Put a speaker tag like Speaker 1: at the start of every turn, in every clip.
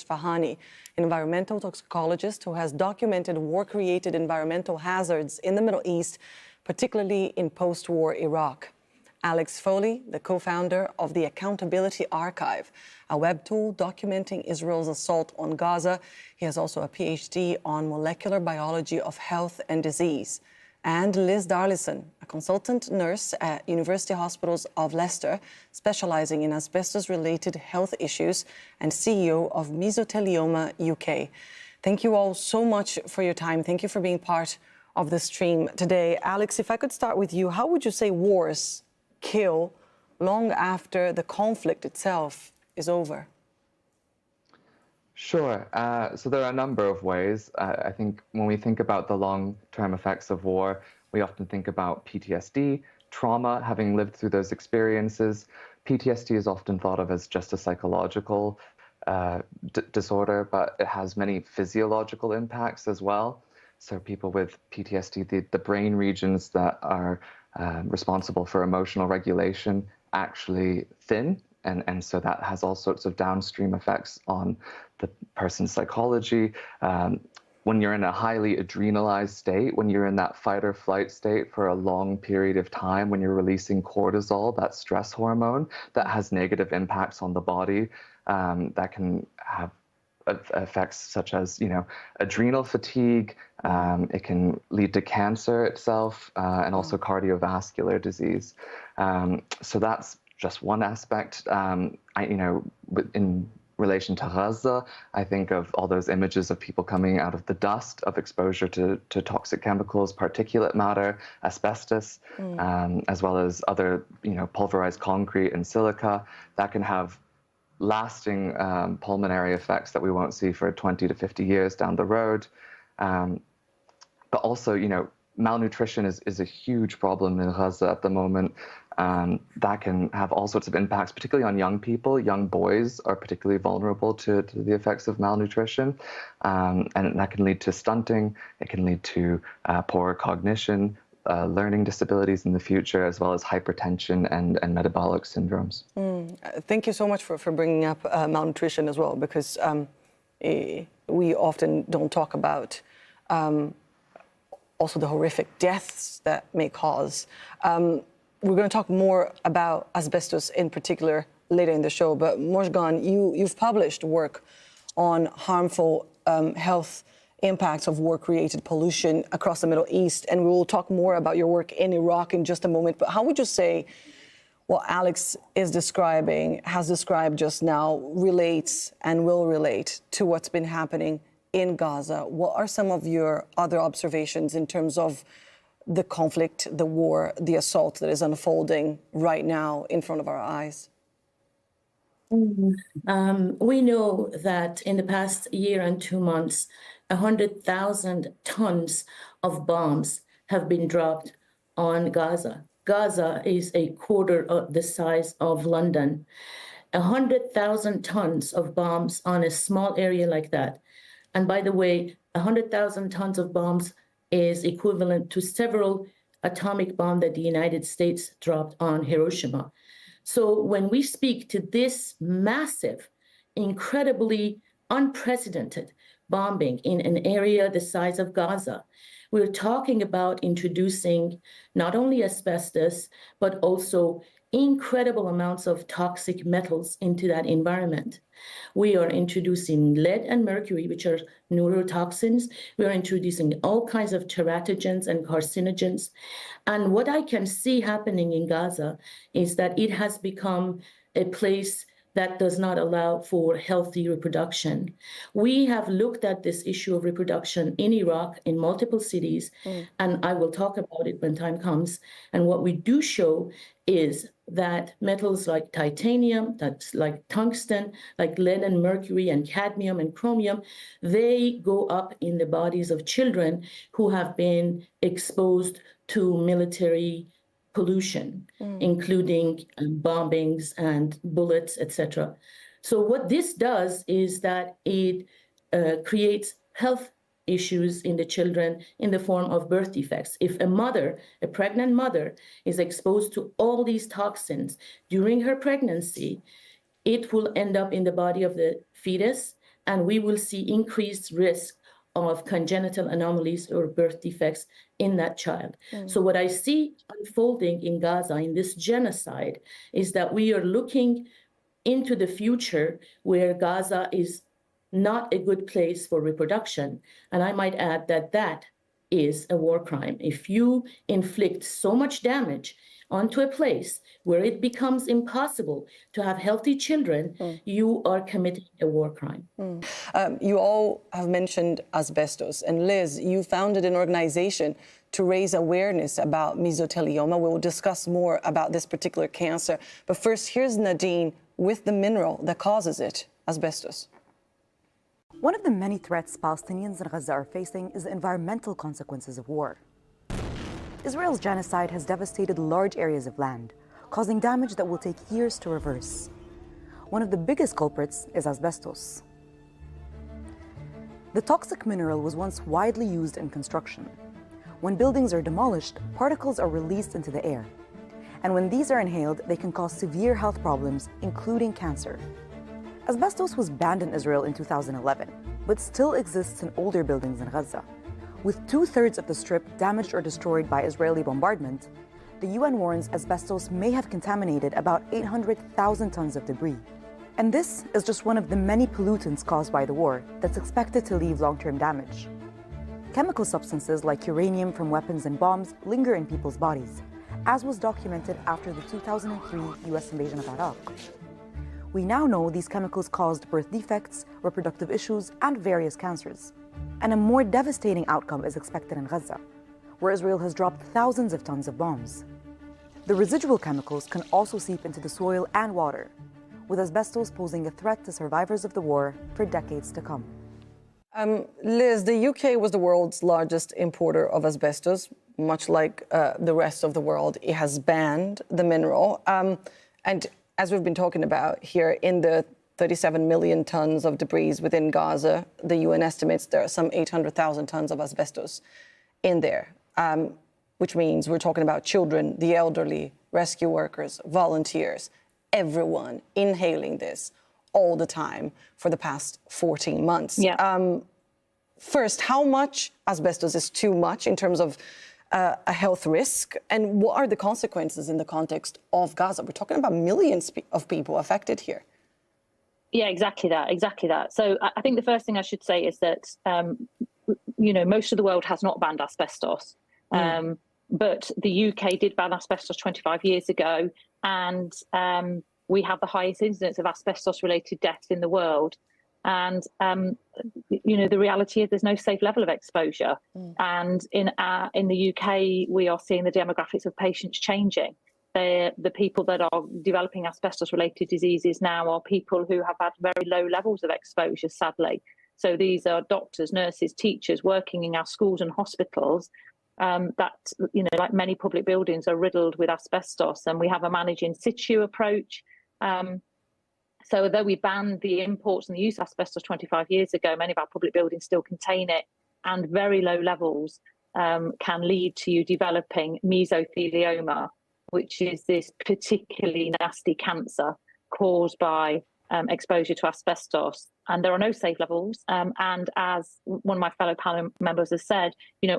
Speaker 1: Fahani, an environmental toxicologist who has documented war-created environmental hazards in the Middle East, particularly in post-war Iraq. Alex Foley, the co-founder of the Accountability Archive, a web tool documenting Israel's assault on Gaza. He has also a PhD on molecular biology of health and disease. And Liz Darlison, a consultant nurse at University Hospitals of Leicester, specializing in asbestos-related health issues, and CEO of Mesothelioma UK. Thank you all so much for your time. Thank you for being part of the stream today. Alex, if I could start with you, how would you say wars kill long after the conflict itself is over?
Speaker 2: Sure. So there are a number of ways. I think when we think about the long-term effects of war, we often think about PTSD, trauma, having lived through those experiences. PTSD is often thought of as just a psychological disorder, but it has many physiological impacts as well. So people with PTSD, the brain regions that are responsible for emotional regulation actually thin. And so that has all sorts of downstream effects on the person's psychology. When you're in a highly adrenalized state, when you're in that fight or flight state for a long period of time, when you're releasing cortisol, that stress hormone, that has negative impacts on the body, that can have effects such as, adrenal fatigue. It can lead to cancer itself, and also cardiovascular disease. So that's just one aspect. In relation to Gaza, I think of all those images of people coming out of the dust of exposure to toxic chemicals, particulate matter, asbestos, as well as other, pulverized concrete and silica that can have lasting pulmonary effects that we won't see for 20 to 50 years down the road. But also, malnutrition is a huge problem in Gaza at the moment. That can have all sorts of impacts, particularly on young people. Young boys are particularly vulnerable to the effects of malnutrition. And that can lead to stunting. It can lead to poor cognition, learning disabilities in the future, as well as hypertension and metabolic syndromes.
Speaker 1: Thank you so much for bringing up malnutrition as well, because we often don't talk about also the horrific deaths that may cause. We're going to talk more about asbestos in particular later in the show, but Mojgan, you've published work on harmful health impacts of war-created pollution across the Middle East, and we will talk more about your work in Iraq in just a moment. But how would you say what Alex is describing, has described just now, relates and will relate to what's been happening in Gaza? What are some of your other observations in terms of the conflict, the war, the assault that is unfolding right now in front of our eyes?
Speaker 3: We know that in the past year and 2 months, 100,000 tons of bombs have been dropped on Gaza. Gaza is a quarter of the size of London. 100,000 tons of bombs on a small area like that. And by the way, 100,000 tons of bombs is equivalent to several atomic bombs that the United States dropped on Hiroshima. So when we speak to this massive, incredibly unprecedented bombing in an area the size of Gaza, we're talking about introducing not only asbestos, but also incredible amounts of toxic metals into that environment. We are introducing lead and mercury, which are neurotoxins. We are introducing all kinds of teratogens and carcinogens. And what I can see happening in Gaza is that it has become a place that does not allow for healthy reproduction. We have looked at this issue of reproduction in Iraq, in multiple cities, and I will talk about it when time comes. And what we do show is that metals like titanium, that's like tungsten, like lead and mercury and cadmium and chromium, they go up in the bodies of children who have been exposed to military pollution, including bombings and bullets, etc. So what this does is that it creates health issues in the children in the form of birth defects. If a mother, a pregnant mother, is exposed to all these toxins during her pregnancy, it will end up in the body of the fetus and we will see increased risk of congenital anomalies or birth defects in that child. So what I see unfolding in Gaza in this genocide is that we are looking into the future where Gaza is not a good place for reproduction. And I might add that that is a war crime. If you inflict so much damage onto a place where it becomes impossible to have healthy children, you are committing a war crime.
Speaker 1: You all have mentioned asbestos. And Liz, you founded an organization to raise awareness about mesothelioma. We will discuss more about this particular cancer. But first, here's Nadine with the mineral that causes it, asbestos.
Speaker 4: One of the many threats Palestinians in Gaza are facing is the environmental consequences of war. Israel's genocide has devastated large areas of land, causing damage that will take years to reverse. One of the biggest culprits is asbestos. The toxic mineral was once widely used in construction. When buildings are demolished, particles are released into the air. And when these are inhaled, they can cause severe health problems, including cancer. Asbestos was banned in Israel in 2011, but still exists in older buildings in Gaza. With 2/3 of the strip damaged or destroyed by Israeli bombardment, the UN warns asbestos may have contaminated about 800,000 tons of debris. And this is just one of the many pollutants caused by the war that's expected to leave long-term damage. Chemical substances like uranium from weapons and bombs linger in people's bodies, as was documented after the 2003 US invasion of Iraq. We now know these chemicals caused birth defects, reproductive issues, and various cancers. And a more devastating outcome is expected in Gaza, where Israel has dropped thousands of tons of bombs. The residual chemicals can also seep into the soil and water, with asbestos posing a threat to survivors of the war for decades to come.
Speaker 1: Liz, the UK was the world's largest importer of asbestos. Much like the rest of the world, it has banned the mineral. And as we've been talking about here, in the 37 million tons of debris within Gaza, the UN estimates there are some 800,000 tons of asbestos in there, which means we're talking about children, the elderly, rescue workers, volunteers, everyone inhaling this all the time for the past 14 months.
Speaker 5: Yeah.
Speaker 1: First, how much asbestos is too much in terms of a health risk, and what are the consequences in the context of Gaza? We're talking about millions of people affected here.
Speaker 5: Yeah, exactly that. So I think the first thing I should say is that, most of the world has not banned asbestos, but the UK did ban asbestos 25 years ago, and we have the highest incidence of asbestos-related deaths in the world. And, the reality is there's no safe level of exposure. And in the UK, we are seeing the demographics of patients changing. The people that are developing asbestos-related diseases now are people who have had very low levels of exposure, sadly. So these are doctors, nurses, teachers working in our schools and hospitals that, like many public buildings, are riddled with asbestos. And we have a manage in situ approach. So although we banned the imports and the use of asbestos 25 years ago, many of our public buildings still contain it, and very low levels can lead to you developing mesothelioma, which is this particularly nasty cancer caused by exposure to asbestos. And there are no safe levels. And as one of my fellow panel members has said,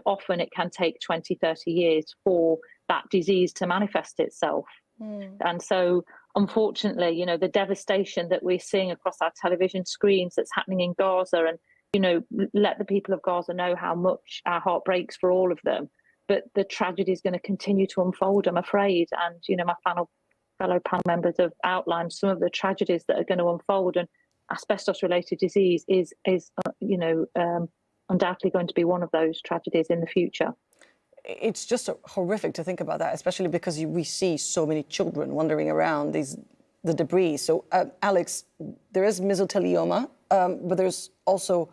Speaker 5: often it can take 20, 30 years for that disease to manifest itself. And so, unfortunately, the devastation that we're seeing across our television screens that's happening in Gaza, and, let the people of Gaza know how much our heart breaks for all of them. But the tragedy is going to continue to unfold, I'm afraid. And, my fellow panel members have outlined some of the tragedies that are going to unfold. And asbestos-related disease is undoubtedly going to be one of those tragedies in the future.
Speaker 1: It's just horrific to think about that, especially because we see so many children wandering around the debris. So, Alex, there is mesothelioma, but there's also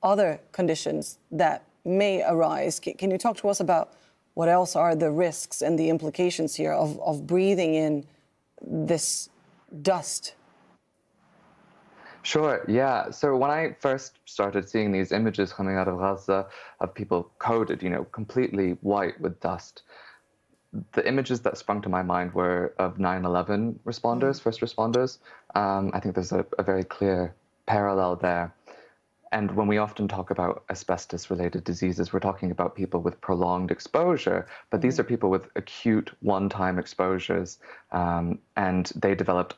Speaker 1: other conditions that may arise. Can you talk to us about what else are the risks and the implications here of breathing in this dust?
Speaker 2: Sure, yeah. So when I first started seeing these images coming out of Gaza of people coated, completely white with dust, the images that sprung to my mind were of 9/11 responders, first responders. I think there's a very clear parallel there. And when we often talk about asbestos-related diseases, we're talking about people with prolonged exposure, but these are people with acute one-time exposures, and they developed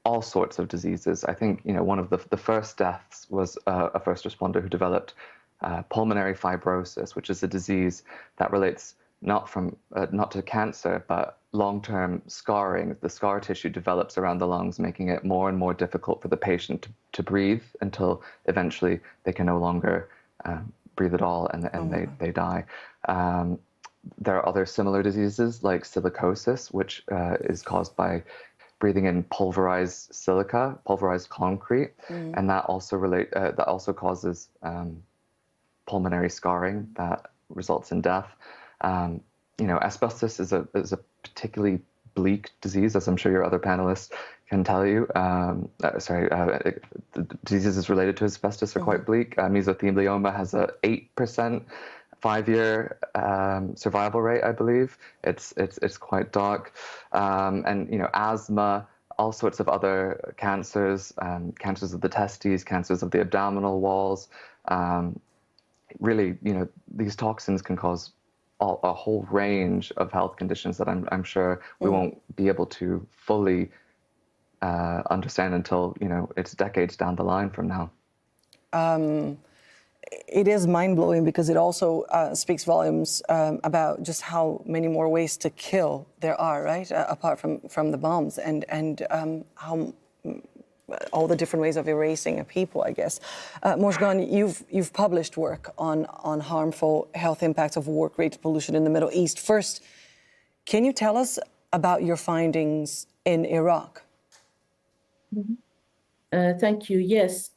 Speaker 2: all sorts of diseases. I think, one of the first deaths was a first responder who developed pulmonary fibrosis, which is a disease that relates not to cancer, but long-term scarring. The scar tissue develops around the lungs, making it more and more difficult for the patient to breathe until eventually they can no longer breathe at all, and they die. There are other similar diseases like silicosis, which is caused by breathing in pulverized silica, pulverized concrete, and that also causes pulmonary scarring that results in death. Asbestos is a particularly bleak disease, as I'm sure your other panelists can tell you. The diseases related to asbestos are quite bleak. Mesothelioma has a 8% 5-year survival rate, I believe. It's quite dark, and asthma, all sorts of other cancers, cancers of the testes, cancers of the abdominal walls. Really, these toxins can cause a whole range of health conditions that I'm sure we won't be able to fully understand until it's decades down the line from now.
Speaker 1: It is mind-blowing because it also speaks volumes about just how many more ways to kill there are, right? Apart from the bombs, and how all the different ways of erasing a people, I guess. Morgan, you've published work on harmful health impacts of war-created pollution in the Middle East. First, can you tell us about your findings in Iraq?
Speaker 3: Thank you. Yes,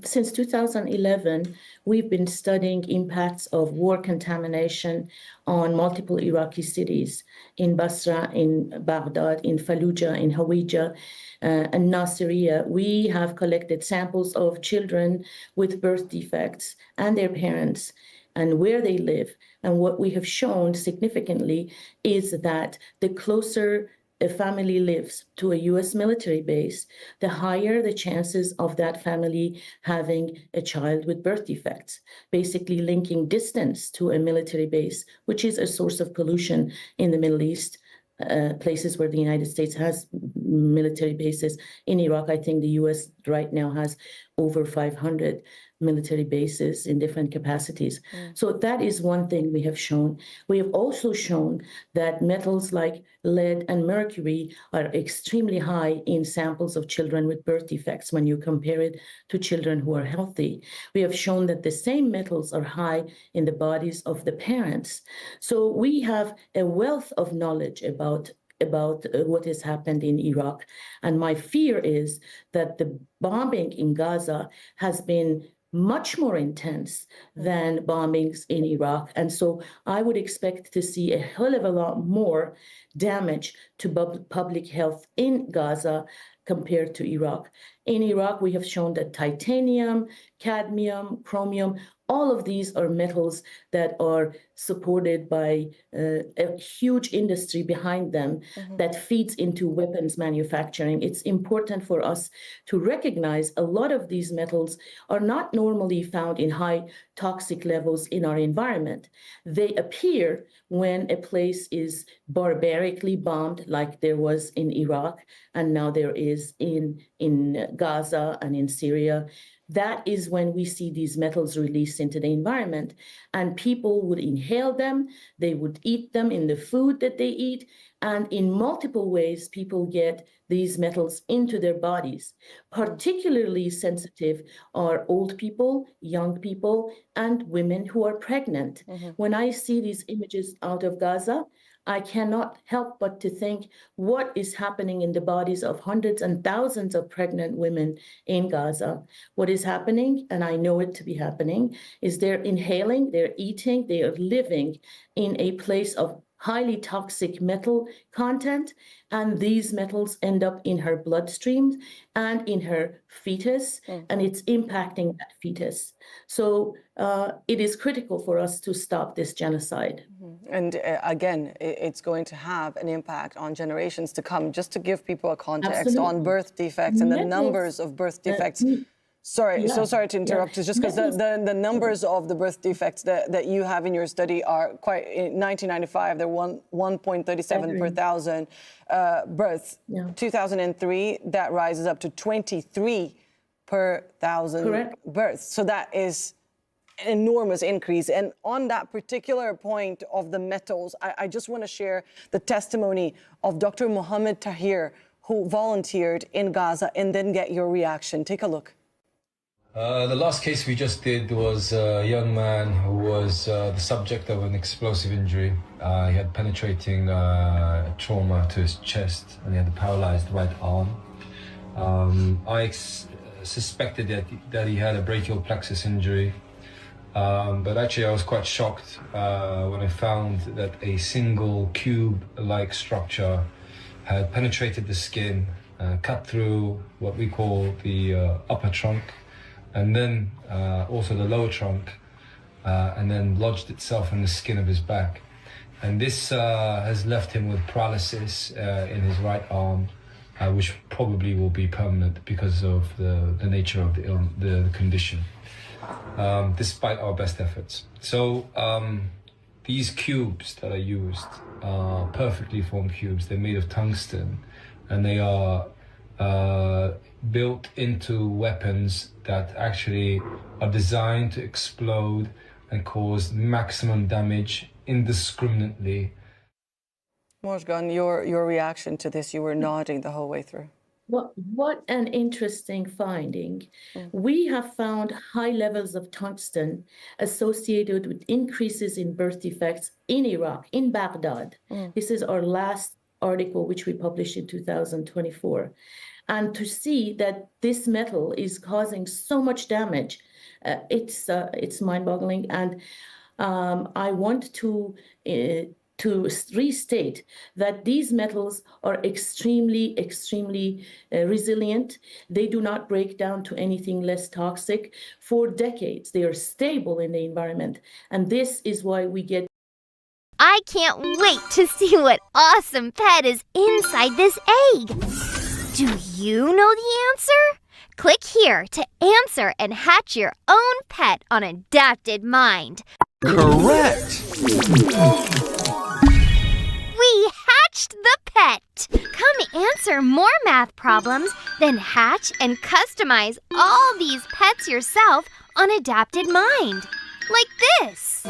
Speaker 3: since 2011, we've been studying impacts of war contamination on multiple Iraqi cities, in Basra, in Baghdad, in Fallujah, in Hawija, and Nasiriyah. We have collected samples of children with birth defects and their parents and where they live. And what we have shown significantly is that the closer a family lives to a U.S. military base, the higher the chances of that family having a child with birth defects, basically linking distance to a military base, which is a source of pollution in the Middle East, places where the United States has military bases. In Iraq, I think the U.S. right now has over 500 military bases in different capacities. So that is one thing we have shown. We have also shown that metals like lead and mercury are extremely high in samples of children with birth defects when you compare it to children who are healthy. We have shown that the same metals are high in the bodies of the parents. So we have a wealth of knowledge about what has happened in Iraq. And my fear is that the bombing in Gaza has been much more intense than bombings in Iraq. And so I would expect to see a hell of a lot more damage to public health in Gaza compared to Iraq. In Iraq, we have shown that titanium, cadmium, chromium, all of these are metals that are supported by a huge industry behind them that feeds into weapons manufacturing. It's important for us to recognize a lot of these metals are not normally found in high toxic levels in our environment. They appear when a place is barbarically bombed, like there was in Iraq, and now there is in Gaza and in Syria. That is when we see these metals released into the environment, and people would inhale them, they would eat them in the food that they eat, and in multiple ways, people get these metals into their bodies. Particularly sensitive are old people, young people, and women who are pregnant. When I see these images out of Gaza, I cannot help but to think what is happening in the bodies of hundreds and thousands of pregnant women in Gaza. What is happening, and I know it to be happening, is they're inhaling, they're eating, they are living in a place of highly toxic metal content, and these metals end up in her bloodstream and in her fetus, and it's impacting that fetus. So it is critical for us to stop this genocide.
Speaker 1: And again, it's going to have an impact on generations to come. Just to give people a context on birth defects and the numbers of birth defects. Sorry, so
Speaker 3: Yeah,
Speaker 1: sorry to interrupt. It's just because the numbers of the birth defects that you have in your study are quite. In 1995, there were 1.37 per thousand births.
Speaker 3: Yeah.
Speaker 1: 2003, that rises up to 23 per thousand
Speaker 3: Correct.
Speaker 1: births. So that is an enormous increase. And on that particular point of the metals, I just want to share the testimony of Dr. Mohammed Tahir, who volunteered in Gaza, and then get your reaction. Take a look.
Speaker 6: The last case we just did was a young man who was the subject of an explosive injury. He had penetrating trauma to his chest, and he had a paralyzed right arm. I suspected that he had a brachial plexus injury, but actually I was quite shocked when I found that a single cube-like structure had penetrated the skin, cut through what we call the upper trunk, and then also the lower trunk, and then lodged itself in the skin of his back. And this has left him with paralysis in his right arm, which probably will be permanent because of the nature of the condition, despite our best efforts. So these cubes that are used are perfectly formed cubes. They're made of tungsten, and they are built into weapons that actually are designed to explode and cause maximum damage indiscriminately.
Speaker 1: Mojgan, your reaction to this, you were nodding the whole way through.
Speaker 3: What an interesting finding. We have found high levels of tungsten associated with increases in birth defects in Iraq, in Baghdad. This is our last article, which we published in 2024. And to see that this metal is causing so much damage, it's mind-boggling. And I want to restate that these metals are extremely, extremely resilient. They do not break down to anything less toxic for decades. They are stable in the environment. And this is why we get.
Speaker 7: I can't wait to see what awesome pet is inside this egg. Do you know the answer? Click here to answer and hatch your own pet on Adapted Mind.
Speaker 8: Correct!
Speaker 7: We hatched the pet! Come answer more math problems, then hatch and customize all these pets yourself on Adapted Mind. Like this.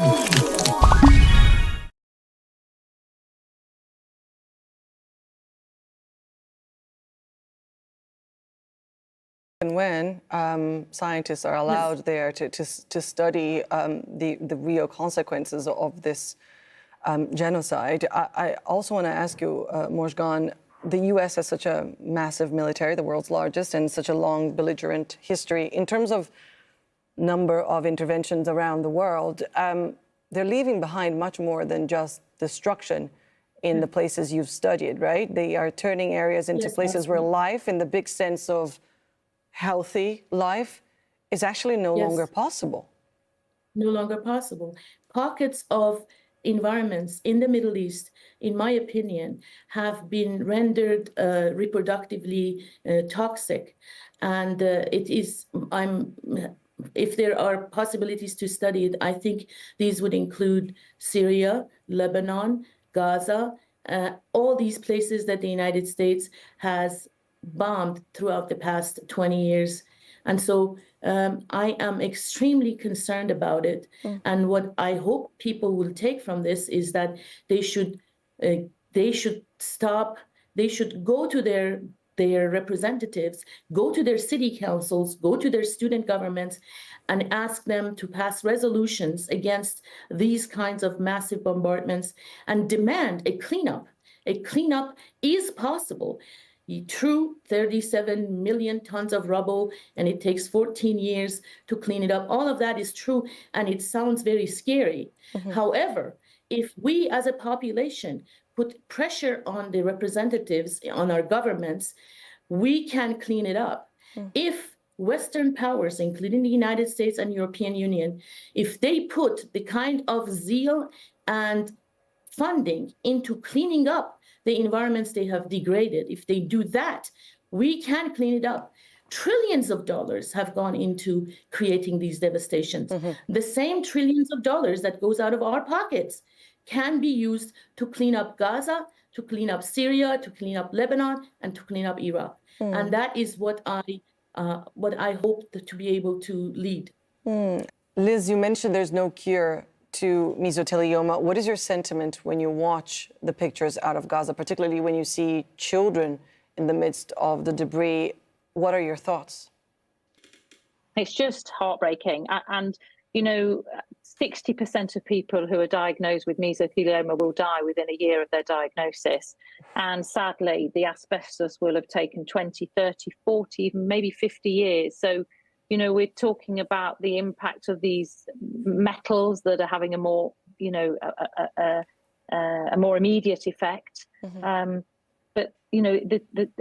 Speaker 1: And when scientists are allowed there to study the real consequences of this genocide, I also want to ask you, Mojgan, the U.S. has such a massive military, the world's largest, and such a long belligerent history. In terms of number of interventions around the world, they're leaving behind much more than just destruction in the places you've studied, right? They are turning areas into places where life, in the big sense of healthy life, is actually no longer possible.
Speaker 3: No longer possible. Pockets of environments in the Middle East, in my opinion, have been rendered reproductively toxic. And if there are possibilities to study it, I think these would include Syria, Lebanon, Gaza, all these places that the United States has bombed throughout the past 20 years. And so I am extremely concerned about it. And what I hope people will take from this is that they should stop, they should go to their representatives, go to their city councils, go to their student governments, and ask them to pass resolutions against these kinds of massive bombardments and demand a cleanup. A cleanup is possible. True, 37 million tons of rubble, and it takes 14 years to clean it up. All of that is true, and it sounds very scary. However, if we as a population put pressure on the representatives, on our governments, we can clean it up. If Western powers, including the United States and European Union, if they put the kind of zeal and funding into cleaning up the environments they have degraded, if they do that, we can clean it up. Trillions of dollars have gone into creating these devastations. The same trillions of dollars that goes out of our pockets can be used to clean up Gaza, to clean up Syria, to clean up Lebanon, and to clean up Iraq. And that is what I hope to be able to lead.
Speaker 1: Liz, you mentioned there's no cure to mesothelioma. What is your sentiment when you watch the pictures out of Gaza, particularly when you see children in the midst of the debris? What are your thoughts?
Speaker 5: It's just heartbreaking. And, you know, 60% of people who are diagnosed with mesothelioma will die within a year of their diagnosis. And sadly, the asbestos will have taken 20, 30, 40, even maybe 50 years. So, you know, we're talking about the impact of these metals that are having a more, you know, a more immediate effect. But, you know,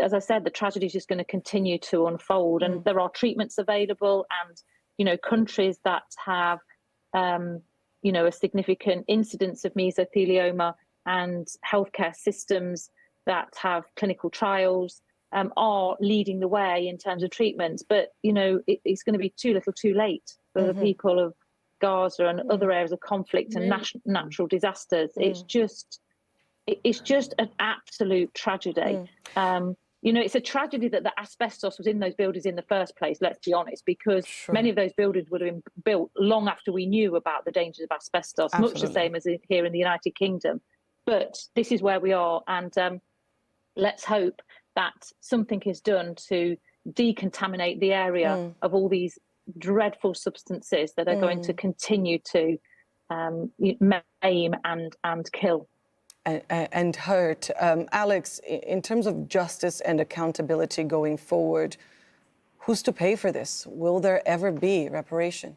Speaker 5: as I said, the tragedy is just going to continue to unfold. And there are treatments available, and, you know, countries that have, you know, a significant incidence of mesothelioma and healthcare systems that have clinical trials are leading the way in terms of treatments. But, you know, it's going to be too little too late for the people of Gaza and other areas of conflict and natural disasters. It's just an absolute tragedy. You know, it's a tragedy that the asbestos was in those buildings in the first place, let's be honest, because many of those buildings would have been built long after we knew about the dangers of asbestos, much the same as here in the United Kingdom. But this is where we are, and let's hope that something is done to decontaminate the area of all these dreadful substances that are going to continue to maim and kill.
Speaker 1: And hurt. Alex, in terms of justice and accountability going forward, who's to pay for this? Will there ever be reparation?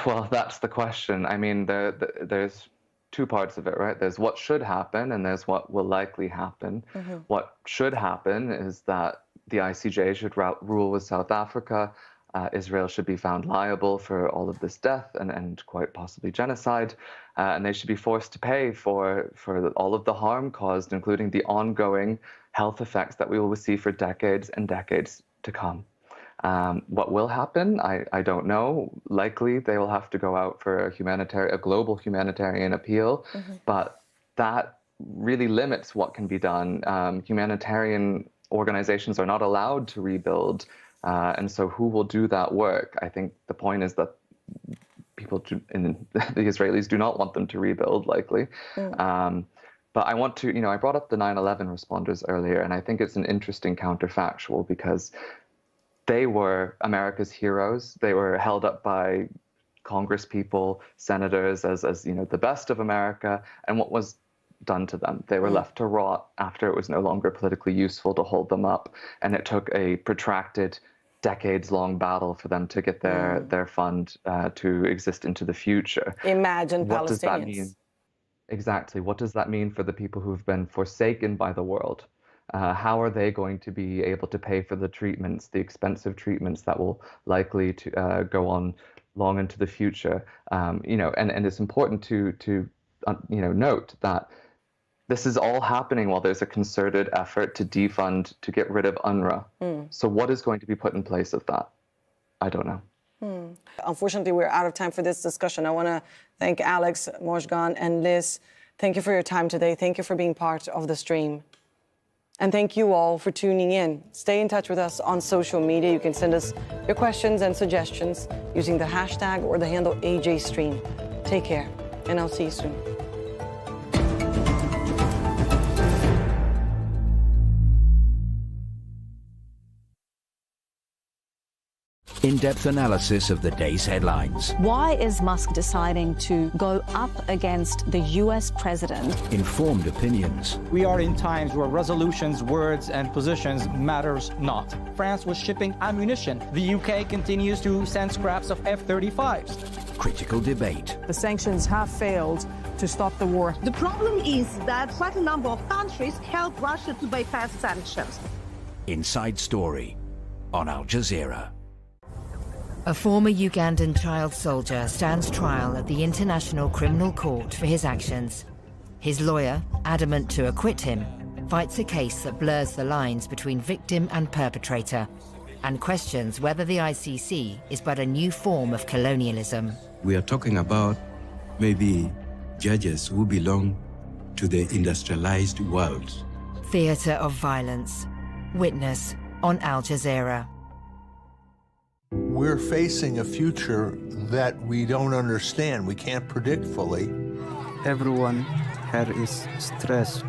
Speaker 2: Well, that's the question. I mean, there's two parts of it, right? There's what should happen and there's what will likely happen. What should happen is that the ICJ should rule with South Africa. Israel should be found liable for all of this death and quite possibly genocide, and they should be forced to pay for all of the harm caused, including the ongoing health effects that we will see for decades and decades to come. What will happen? I don't know. Likely they will have to go out for a global humanitarian appeal, but that really limits what can be done. Humanitarian organizations are not allowed to rebuild. And so who will do that work? I think the point is that the Israelis do not want them to rebuild, likely. But I want to, I brought up the 9/11 responders earlier, and I think it's an interesting counterfactual because they were America's heroes. They were held up by Congress people, senators as the best of America. And what was done to them? They were left to rot after it was no longer politically useful to hold them up. And it took a protracted, decades-long battle for them to get their fund to exist into the future.
Speaker 1: Imagine
Speaker 2: what
Speaker 1: Palestinians.
Speaker 2: Does that mean? Exactly. What does that mean for the people who've been forsaken by the world? How are they going to be able to pay for the treatments, the expensive treatments that will likely to go on long into the future? And it's important to note that this is all happening while there's a concerted effort to defund, to get rid of UNRWA. So what is going to be put in place of that? I don't know.
Speaker 1: Unfortunately, we're out of time for this discussion. I want to thank Alex, Mojgan, and Liz. Thank you for your time today. Thank you for being part of the stream. And thank you all for tuning in. Stay in touch with us on social media. You can send us your questions and suggestions using the hashtag or the handle AJStream. Take care, and I'll see you soon.
Speaker 8: In-depth analysis of the day's headlines.
Speaker 9: Why is Musk deciding to go up against the US president?
Speaker 8: Informed opinions.
Speaker 10: We are in times where resolutions, words, and positions matters not. France was shipping ammunition. The UK continues to send scraps of F-35s.
Speaker 8: Critical debate.
Speaker 11: The sanctions have failed to stop the war.
Speaker 12: The problem is that quite a number of countries help Russia to bypass sanctions.
Speaker 8: Inside Story on Al Jazeera.
Speaker 13: A former Ugandan child soldier stands trial at the International Criminal Court for his actions. His lawyer, adamant to acquit him, fights a case that blurs the lines between victim and perpetrator and questions whether the ICC is but a new form of colonialism.
Speaker 14: We are talking about maybe judges who belong to the industrialized world.
Speaker 13: Theatre of violence. Witness on Al Jazeera.
Speaker 15: We're facing a future that we don't understand, we can't predict fully.
Speaker 16: Everyone here is stressed.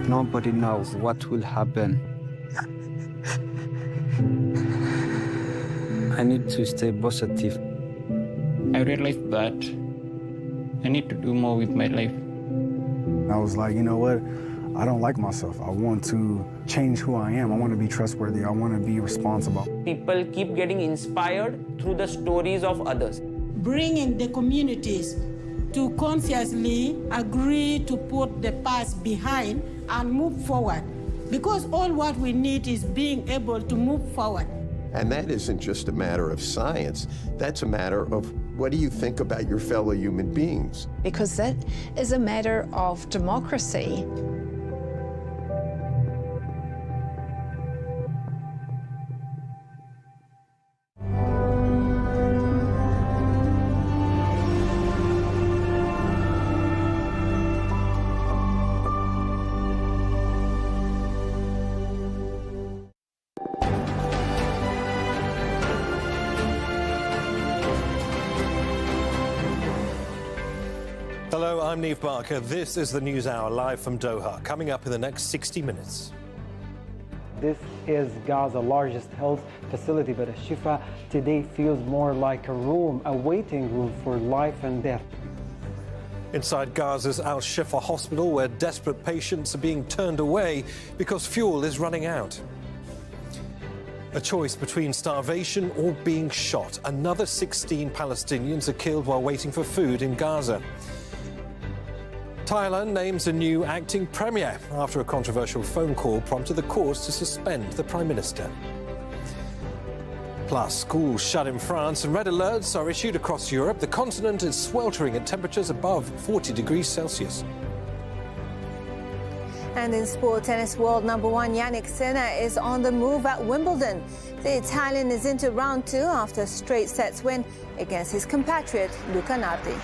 Speaker 16: Nobody knows what will happen. I need to stay positive.
Speaker 17: I realized that I need to do more with my life.
Speaker 18: I was like, you know what? I don't like myself. I want to change who I am. I want to be trustworthy. I want to be responsible.
Speaker 19: People keep getting inspired through the stories of others.
Speaker 20: Bringing the communities to consciously agree to put the past behind and move forward. Because all what we need is being able to move forward.
Speaker 21: And that isn't just a matter of science. That's a matter of what do you think about your fellow human beings?
Speaker 22: Because that is a matter of democracy.
Speaker 23: Hello, I'm Neve Barker. This is the News Hour live from Doha. Coming up in the next 60 minutes.
Speaker 24: This is Gaza's largest health facility, but Al-Shifa today feels more like a room, a waiting room for life and death.
Speaker 23: Inside Gaza's Al-Shifa hospital, where desperate patients are being turned away because fuel is running out. A choice between starvation or being shot. Another 16 Palestinians are killed while waiting for food in Gaza. Thailand names a new acting premier after a controversial phone call prompted the courts to suspend the Prime Minister. Plus, schools shut in France and red alerts are issued across Europe. The continent is sweltering at temperatures above 40 degrees Celsius.
Speaker 25: And in sport, tennis world number one Jannik Sinner is on the move at Wimbledon. The Italian is into round two after a straight sets win against his compatriot Luca Nardi.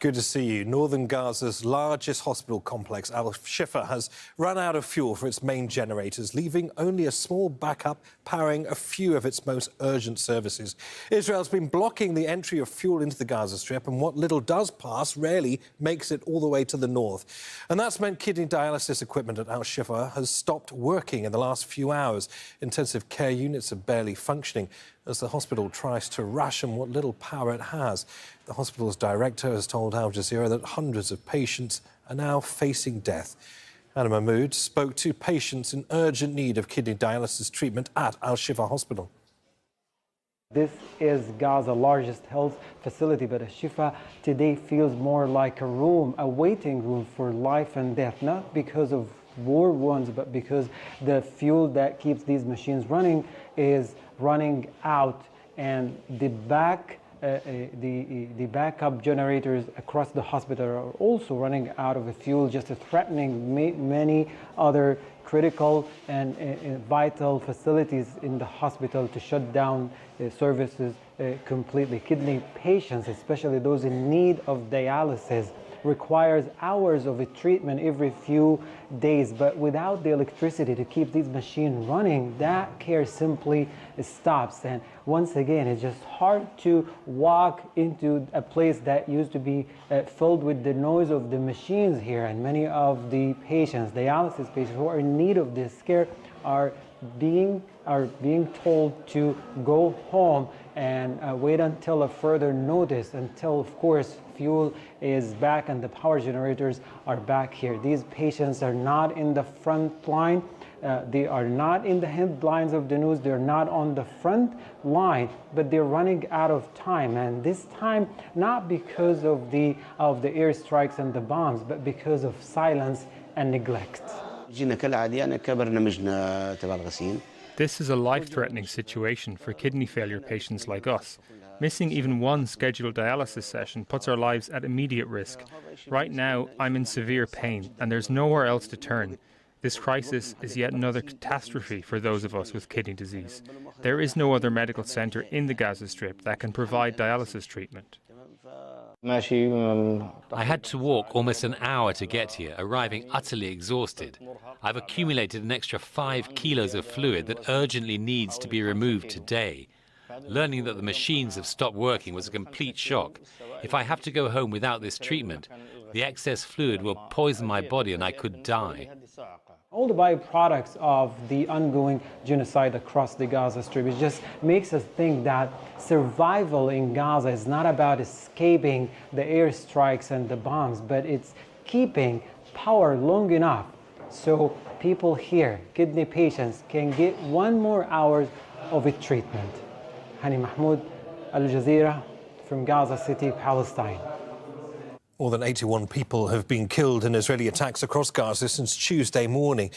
Speaker 23: Good to see you. Northern Gaza's largest hospital complex, Al-Shifa, has run out of fuel for its main generators, leaving only a small backup powering a few of its most urgent services. Israel's been blocking the entry of fuel into the Gaza Strip, and what little does pass rarely makes it all the way to the north. And that's meant kidney dialysis equipment at Al-Shifa has stopped working in the last few hours. Intensive care units are barely functioning as the hospital tries to ration what little power it has. The hospital's director has told Al Jazeera that hundreds of patients are now facing death. Anna Mahmood spoke to patients in urgent need of kidney dialysis treatment at Al-Shifa Hospital.
Speaker 24: This is Gaza's largest health facility, but Al-Shifa today feels more like a room, a waiting room for life and death, not because of war wounds, but because the fuel that keeps these machines running is running out, and the backup generators across the hospital are also running out of fuel, just threatening many other critical and vital facilities in the hospital to shut down services completely. Kidney patients, especially those in need of dialysis, requires hours of a treatment every few days, but without the electricity to keep these machines running, that care simply stops. And once again, it's just hard to walk into a place that used to be filled with the noise of the machines here, and many of the patients, dialysis patients who are in need of this care, are being told to go home and wait until a further notice, until, of course, fuel is back and the power generators are back here. These patients are not in the front line, They are not in the headlines of the news. They're not on the front line, but they're running out of time. And this time, not because of the airstrikes and the bombs, but because of silence and neglect.
Speaker 3: This is a life-threatening situation for kidney failure patients like us. Missing even one scheduled dialysis session puts our lives at immediate risk. Right now, I'm in severe pain, and there's nowhere else to turn. This crisis is yet another catastrophe for those of us with kidney disease. There is no other medical centre in the Gaza Strip that can provide dialysis treatment.
Speaker 4: I had to walk almost an hour to get here, arriving utterly exhausted. I've accumulated an extra 5 kilos of fluid that urgently needs to be removed today. Learning that the machines have stopped working was a complete shock. If I have to go home without this treatment, the excess fluid will poison my body and I could die.
Speaker 24: All the byproducts of the ongoing genocide across the Gaza Strip, it just makes us think that survival in Gaza is not about escaping the airstrikes and the bombs, but it's keeping power long enough so people here, kidney patients, can get 1 more hour of a treatment. Hani Mahmoud, Al Jazeera, from Gaza City, Palestine.
Speaker 23: More than 81 people have been killed in Israeli attacks across Gaza since Tuesday morning.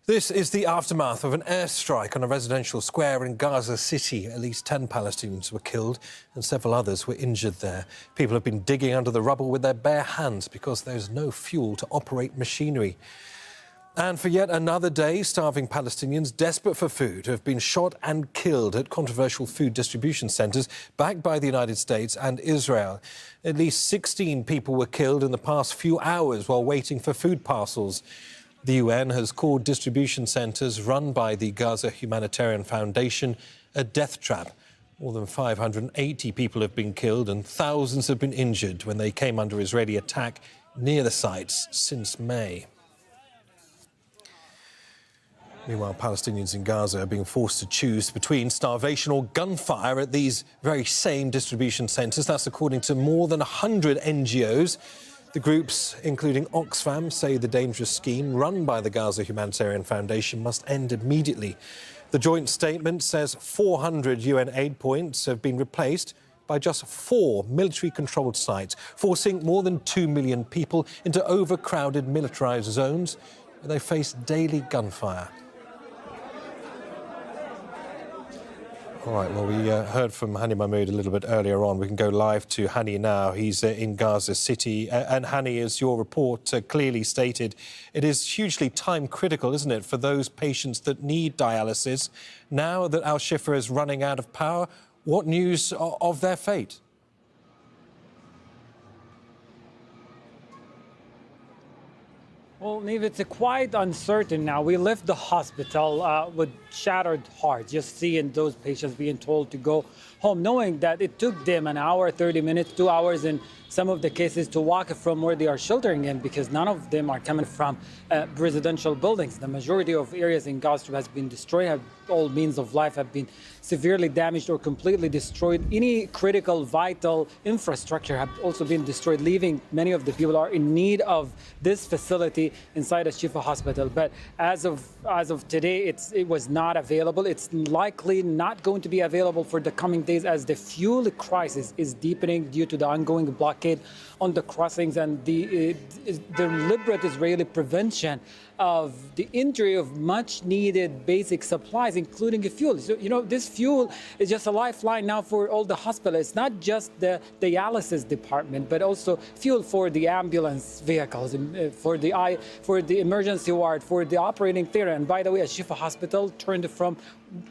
Speaker 23: This is the aftermath of an airstrike on a residential square in Gaza City. At least 10 Palestinians were killed and several others were injured there. People have been digging under the rubble with their bare hands because there's no fuel to operate machinery. And for yet another day, starving Palestinians desperate for food have been shot and killed at controversial food distribution centres backed by the United States and Israel. At least 16 people were killed in the past few hours while waiting for food parcels. The UN has called distribution centres run by the Gaza Humanitarian Foundation a death trap. More than 580 people have been killed and thousands have been injured when they came under Israeli attack near the sites since May. Meanwhile, Palestinians in Gaza are being forced to choose between starvation or gunfire at these very same distribution centres. That's according to more than 100 NGOs. The groups, including Oxfam, say the dangerous scheme run by the Gaza Humanitarian Foundation must end immediately. The joint statement says 400 UN aid points have been replaced by just 4 military-controlled sites, forcing more than 2 million people into overcrowded militarised zones where they face daily gunfire. All right, well, we heard from Hani Mahmoud a little bit earlier on. We can go live to Hani now. He's in Gaza City. And Hani, as your report clearly stated, it is hugely time critical, isn't it, for those patients that need dialysis. Now that Al-Shifa is running out of power, what news of their fate?
Speaker 5: Well, Neve, it's quite uncertain now. We left the hospital with shattered hearts, just seeing those patients being told to go home, knowing that it took them an hour, 30 minutes, 2 hours in some of the cases to walk from where they are sheltering in, because none of them are coming from residential buildings. The majority of areas in Gaza has been destroyed. All means of life have been severely damaged or completely destroyed. Any critical, vital infrastructure have also been destroyed, leaving many of the people are in need of this facility inside a Shifa hospital. But as of today, it was not available. It's likely not going to be available for the coming days as the fuel crisis is deepening due to the ongoing blockade on the crossings and the deliberate Israeli prevention of the injury of much needed basic supplies, including fuel. So, this fuel is just a lifeline now for all the hospitals. It's not just the dialysis department, but also fuel for the ambulance vehicles, for the emergency ward, for the operating theater. And by the way, a Shifa hospital turned from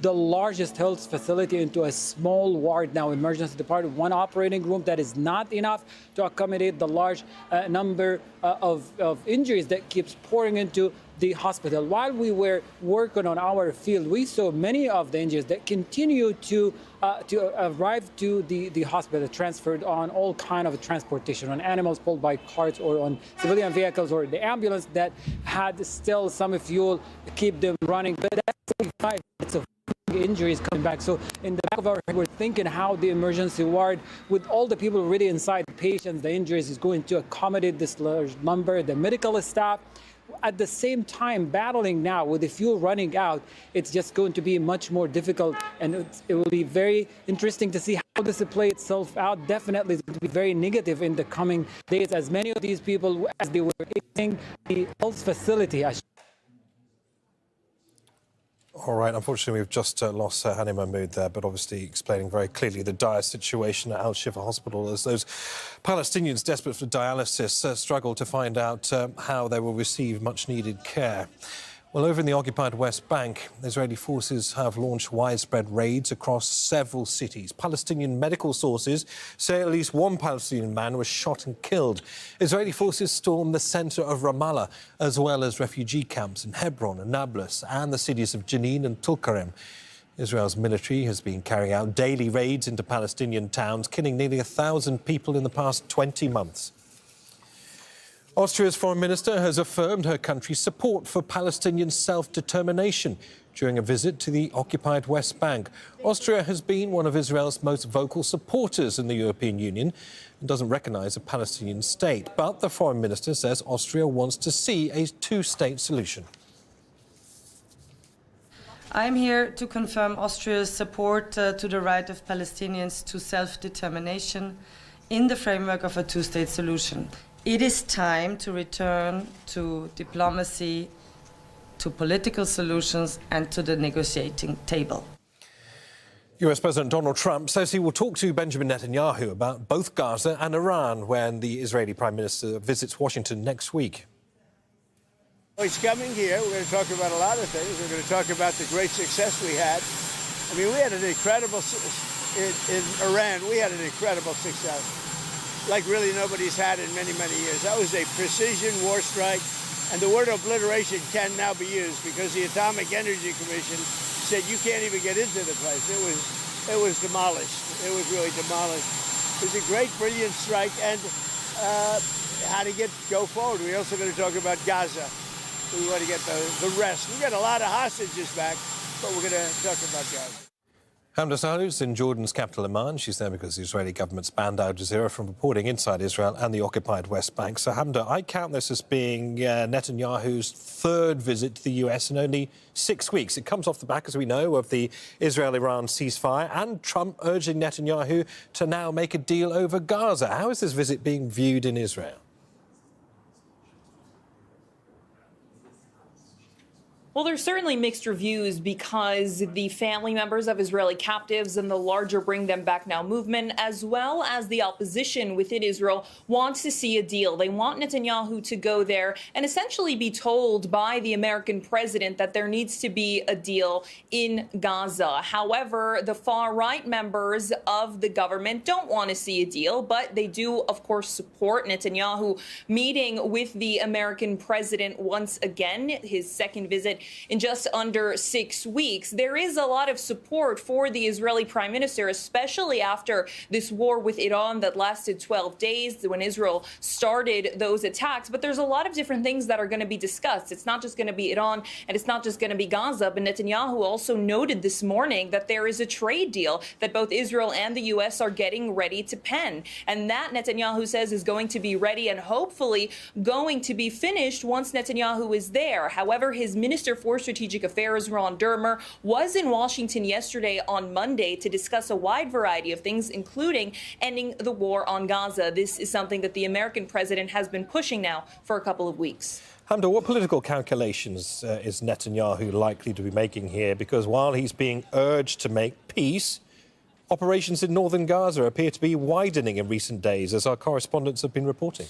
Speaker 5: the largest health facility into a small ward now, emergency department, one operating room. That is not enough to accommodate the large number of injuries that keeps pouring into the hospital. While we were working on our field, we saw many of the injuries that continue to arrive to the hospital, transferred on all kind of transportation, on animals pulled by carts or on civilian vehicles or the ambulance that had still some fuel to keep them running. But that's 45 minutes of injuries coming back. So in the back of our head, we're thinking how the emergency ward, with all the people already inside, the patients, the injuries, is going to accommodate this large number, the medical staff. at the same time, battling now with the fuel running out, it's just going to be much more difficult, and it will be very interesting to see how this will play itself out. Definitely it's going to be very negative in the coming days, as many of these people, as they were exiting the health facility.
Speaker 23: All right, unfortunately, we've just lost Hani Mahmoud there, but obviously explaining very clearly the dire situation at Al-Shifa Hospital as those Palestinians desperate for dialysis struggle to find out how they will receive much-needed care. Well, over in the occupied West Bank, Israeli forces have launched widespread raids across several cities. Palestinian medical sources say at least one Palestinian man was shot and killed. Israeli forces stormed the centre of Ramallah, as well as refugee camps in Hebron and Nablus and the cities of Jenin and Tulkarem. Israel's military has been carrying out daily raids into Palestinian towns, killing nearly 1,000 people in the past 20 months. Austria's foreign minister has affirmed her country's support for Palestinian self-determination during a visit to the occupied West Bank. Austria has been one of Israel's most vocal supporters in the European Union and doesn't recognise a Palestinian state. But the foreign minister says Austria wants to see a two-state solution.
Speaker 1: I'm here to confirm Austria's support to the right of Palestinians to self-determination in the framework of a two-state solution. It is time to return to diplomacy, to political solutions, and to the negotiating table.
Speaker 23: US President Donald Trump says he will talk to Benjamin Netanyahu about both Gaza and Iran when the Israeli Prime Minister visits Washington next week.
Speaker 2: He's coming here. We're going to talk about a lot of things. We're going to talk about the great success we had. I mean, we had an incredible, in Iran, we had an incredible success, like really nobody's had in many, many years. That was a precision war strike, and the word obliteration can now be used because the Atomic Energy Commission said you can't even get into the place. It was demolished. It was really demolished. It was a great, brilliant strike, and how to go forward. We're also going to talk about Gaza. We want to get the rest. We got a lot of hostages back, but we're going to talk about Gaza.
Speaker 23: Hamda Sahlut's in Jordan's capital, Amman. She's there because the Israeli government's banned Al Jazeera from reporting inside Israel and the occupied West Bank. So, Hamda, I count this as being Netanyahu's third visit to the US in only 6 weeks. It comes off the back, as we know, of the Israel-Iran ceasefire and Trump urging Netanyahu to now make a deal over Gaza. How is this visit being viewed in Israel?
Speaker 6: Well, there's certainly mixed reviews because the family members of Israeli captives and the larger Bring Them Back Now movement, as well as the opposition within Israel, wants to see a deal. They want Netanyahu to go there and essentially be told by the American president that there needs to be a deal in Gaza. However, the far-right members of the government don't want to see a deal, but they do, of course, support Netanyahu meeting with the American president once again, his second visit in just under 6 weeks. There is a lot of support for the Israeli prime minister, especially after this war with Iran that lasted 12 days when Israel started those attacks. But there's a lot of different things that are going to be discussed. It's not just going to be Iran and it's not just going to be Gaza. But Netanyahu also noted this morning that there is a trade deal that both Israel and the U.S. are getting ready to pen. And that, Netanyahu says, is going to be ready and hopefully going to be finished once Netanyahu is there. However, his Minister for Strategic Affairs, Ron Dermer, was in Washington yesterday on Monday to discuss a wide variety of things, including ending the war on Gaza. This is something that the American president has been pushing now for a couple of weeks.
Speaker 23: Hamda, what political calculations is Netanyahu likely to be making here? Because while he's being urged to make peace, operations in northern Gaza appear to be widening in recent days, as our correspondents have been reporting.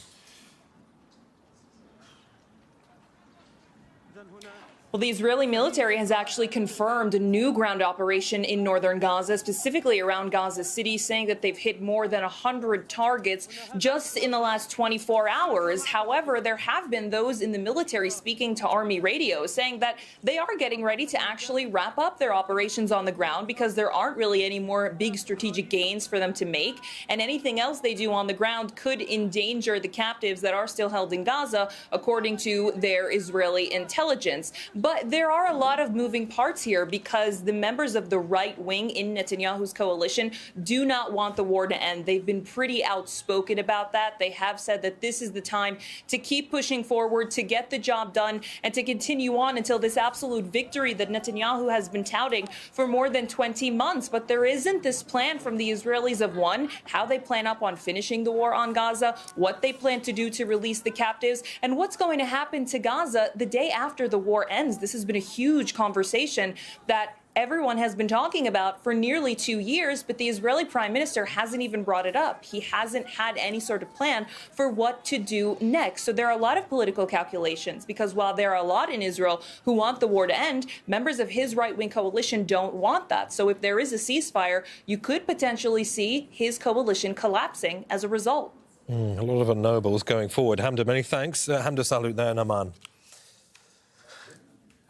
Speaker 6: Well, the Israeli military has actually confirmed a new ground operation in northern Gaza, specifically around Gaza City, saying that they've hit more than 100 targets just in the last 24 hours. However, there have been those in the military speaking to Army radio saying that they are getting ready to actually wrap up their operations on the ground because there aren't really any more big strategic gains for them to make. And anything else they do on the ground could endanger the captives that are still held in Gaza, according to their Israeli intelligence. But there are a lot of moving parts here because the members of the right wing in Netanyahu's coalition do not want the war to end. They've been pretty outspoken about that. They have said that this is the time to keep pushing forward, to get the job done, and to continue on until this absolute victory that Netanyahu has been touting for more than 20 months. But there isn't this plan from the Israelis of, one, how they plan up on finishing the war on Gaza, what they plan to do to release the captives, and what's going to happen to Gaza the day after the war ends. This has been a huge conversation that everyone has been talking about for nearly 2 years, but the Israeli prime minister hasn't even brought it up. He hasn't had any sort of plan for what to do next. So there are a lot of political calculations because while there are a lot in Israel who want the war to end, members of his right-wing coalition don't want that. So if there is a ceasefire, you could potentially see his coalition collapsing as a result.
Speaker 23: A lot of unknowables going forward. Hamda, many thanks. Hamda Salut there in Amman.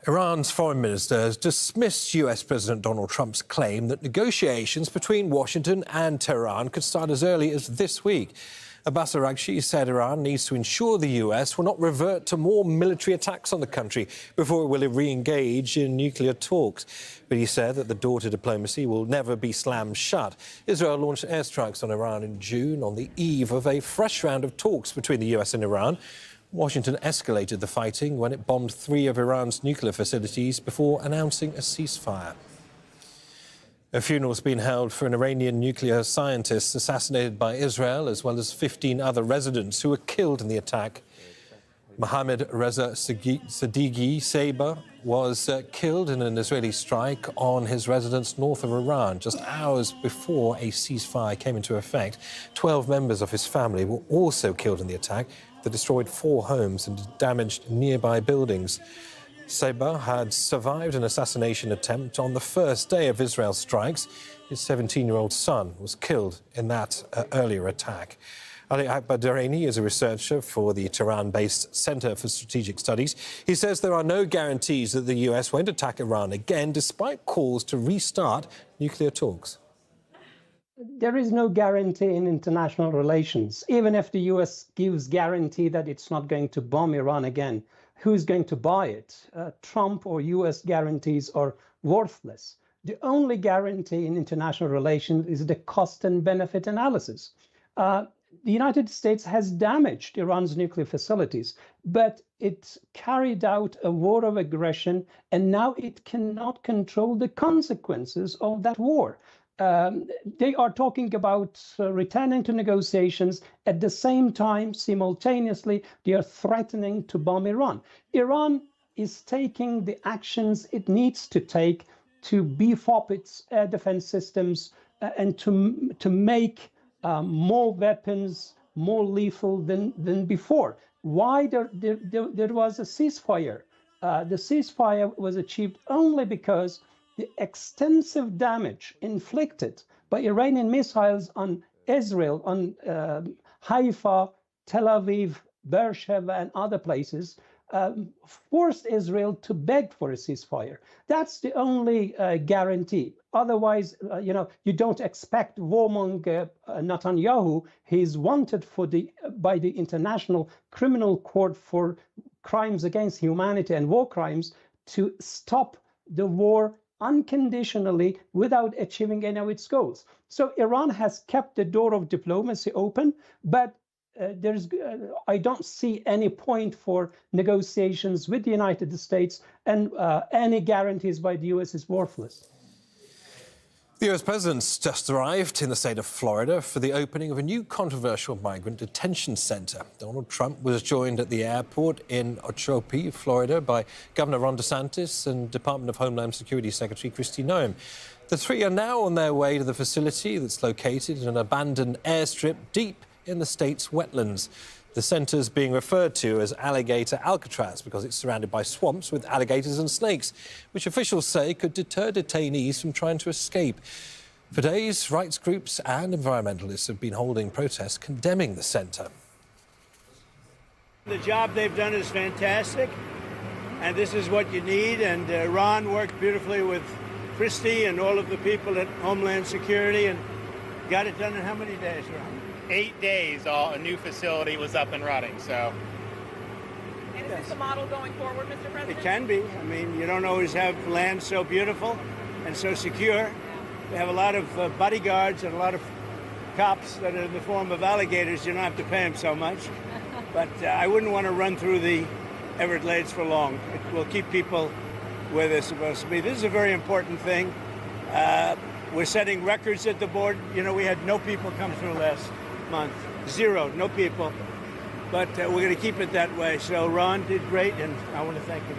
Speaker 23: Iran's foreign minister has dismissed US President Donald Trump's claim that negotiations between Washington and Tehran could start as early as this week. Abbas Araghchi said Iran needs to ensure the US will not revert to more military attacks on the country before it will re-engage in nuclear talks. But he said that the door to diplomacy will never be slammed shut. Israel launched airstrikes on Iran in June on the eve of a fresh round of talks between the US and Iran. Washington escalated the fighting when it bombed 3 of Iran's nuclear facilities before announcing a ceasefire. A funeral has been held for an Iranian nuclear scientist assassinated by Israel, as well as 15 other residents who were killed in the attack. Mohammad Reza Sadeghi Saber was killed in an Israeli strike on his residence north of Iran just hours before a ceasefire came into effect. 12 members of his family were also killed in the attack that destroyed 4 homes and damaged nearby buildings. Saber had survived an assassination attempt on the first day of Israel's strikes. His 17-year-old son was killed in that earlier attack. Ali Akbar-Dareni is a researcher for the Tehran-based Center for Strategic Studies. He says there are no guarantees that the US won't attack Iran again, despite calls to restart nuclear talks.
Speaker 7: There is no guarantee in international relations. Even if the US gives guarantee that it's not going to bomb Iran again, who's going to buy it? Trump or US guarantees are worthless. The only guarantee in international relations is the cost and benefit analysis. The United States has damaged Iran's nuclear facilities, but it carried out a war of aggression, and now it cannot control the consequences of that war. They are talking about returning to negotiations. At the same time, simultaneously, they are threatening to bomb Iran. Iran is taking the actions it needs to take to beef up its air defense systems and to make more weapons, more lethal than before. Why there was a ceasefire? The ceasefire was achieved only because the extensive damage inflicted by Iranian missiles on Israel, on Haifa, Tel Aviv, Beersheba, and other places, forced Israel to beg for a ceasefire. That's the only guarantee. Otherwise, you don't expect warmonger Netanyahu. He's wanted by the International Criminal Court for crimes against humanity and war crimes to stop the war unconditionally without achieving any of its goals. So Iran has kept the door of diplomacy open, but I don't see any point for negotiations with the United States, and any guarantees by the US is worthless.
Speaker 23: The US president's just arrived in the state of Florida for the opening of a new controversial migrant detention center. Donald Trump was joined at the airport in Okeechobee, Florida, by Governor Ron DeSantis and Department of Homeland Security Secretary Kristi Noem. The 3 are now on their way to the facility that's located in an abandoned airstrip deep in the state's wetlands. The centre's being referred to as Alligator Alcatraz because it's surrounded by swamps with alligators and snakes, which officials say could deter detainees from trying to escape. For days, rights groups and environmentalists have been holding protests condemning the centre.
Speaker 2: The job they've done is fantastic, and this is what you need. And Ron worked beautifully with Kristi and all of the people at Homeland Security and got it done in how many days, Ron?
Speaker 9: 8 days, a new facility was up and running. So,
Speaker 10: And
Speaker 6: Is this the model going forward, Mr. President?
Speaker 2: It can be. I mean, you don't always have land so beautiful and so secure. We have a lot of bodyguards and a lot of cops that are in the form of alligators. You don't have to pay them so much. But I wouldn't want to run through the Everglades for long. It will keep people where they're supposed to be. This is a very important thing. We're setting records at the board. You know, we had no people come through last month. Zero, no people. But we're going to keep it that way. So Ron did great, and I want to thank him.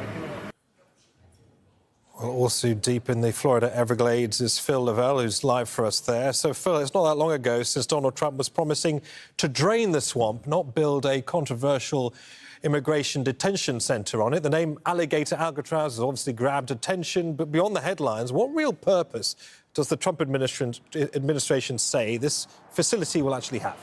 Speaker 23: Well, also deep in the Florida Everglades is Phil Lavelle, who's live for us there. So, Phil, it's not that long ago since Donald Trump was promising to drain the swamp, not build a controversial immigration detention centre on it. The name Alligator Alcatraz has obviously grabbed attention, but beyond the headlines, what real purpose does the Trump administration say this facility will actually have?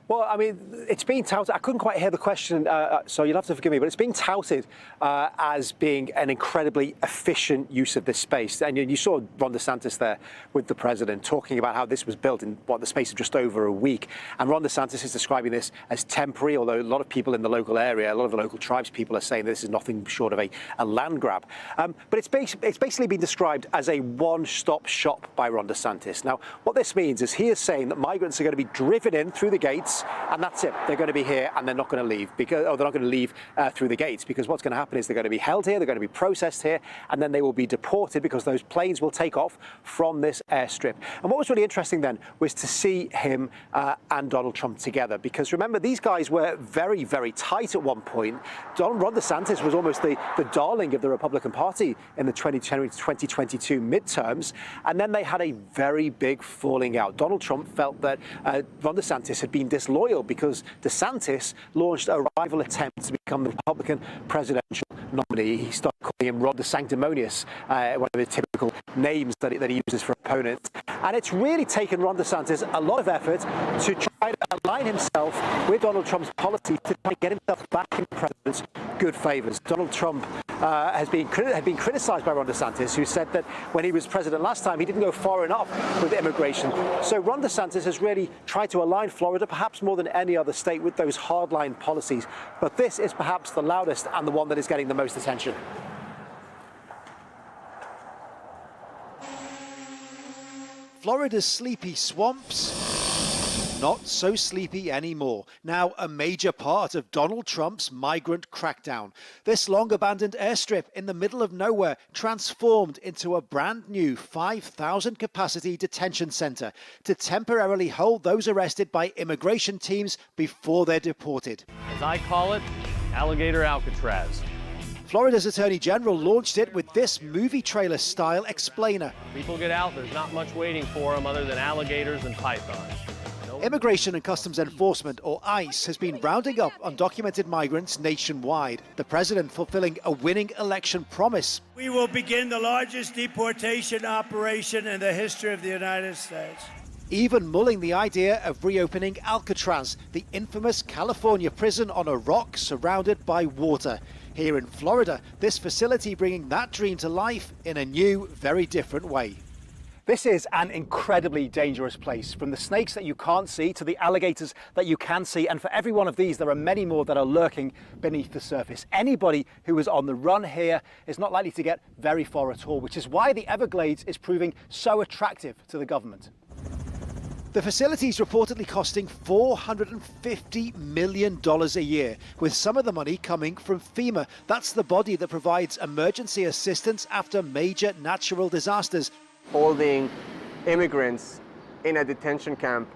Speaker 8: Well, I mean, it's being touted. I couldn't quite hear the question, so you'll have to forgive me, but it's being touted as being an incredibly efficient use of this space. And you saw Ron DeSantis there with the president talking about how this was built in, the space of just over a week. And Ron DeSantis is describing this as temporary, although a lot of people in the local area, a lot of the local tribes people are saying this is nothing short of a land grab. But it's basically been described as a one-stop shop by Ron DeSantis. Now, what this means is he is saying that migrants are going to be driven in through the gates, and that's it. They're going to be here and they're not going to leave they're not going to leave through the gates, because what's going to happen is they're going to be held here, they're going to be processed here, and then they will be deported because those planes will take off from this airstrip. And what was really interesting then was to see him and Donald Trump together, because remember, these guys were very, very tight at one point. Ron DeSantis was almost the darling of the Republican Party in the 2022 midterms, and then they had a very big falling out. Donald Trump felt that Ron DeSantis had been disloyal because DeSantis launched a rival attempt to become the Republican presidential nominee. He started calling him Ron the Sanctimonious, one of the typical names that he uses for opponents. And it's really taken Ron DeSantis a lot of effort to try to align himself with Donald Trump's policy to try to get himself back in the president's good favors. Donald Trump had been criticized by Ron DeSantis, who said that when he was president last time, he didn't go far enough with immigration. So Ron DeSantis has really tried to align Florida, perhaps more than any other state, with those hardline policies. But this is perhaps the loudest and the one that is getting the most attention.
Speaker 9: Florida's sleepy swamps, not so sleepy anymore. Now a major part of Donald Trump's migrant crackdown. This long-abandoned airstrip in the middle of nowhere transformed into a brand new 5,000 capacity detention center to temporarily hold those arrested by immigration teams before they're deported.
Speaker 10: As I call it, Alligator Alcatraz.
Speaker 9: Florida's Attorney General launched it with this movie trailer style explainer.
Speaker 10: People get out, there's not much waiting for them other than alligators and pythons.
Speaker 9: Immigration and Customs Enforcement, or ICE, has been rounding up undocumented migrants nationwide. The president fulfilling a winning election promise.
Speaker 2: We will begin the largest deportation operation in the history of the United States.
Speaker 9: Even mulling the idea of reopening Alcatraz, the infamous California prison on a rock surrounded by water. Here in Florida, this facility bringing that dream to life in a new, very different way.
Speaker 8: This is an incredibly dangerous place, from the snakes that you can't see to the alligators that you can see. And for every one of these, there are many more that are lurking beneath the surface. Anybody who is on the run here is not likely to get very far at all, which is why the Everglades is proving so attractive to the government.
Speaker 9: The facility is reportedly costing $450 million a year, with some of the money coming from FEMA. That's the body that provides emergency assistance after major natural disasters.
Speaker 11: Holding immigrants in a detention camp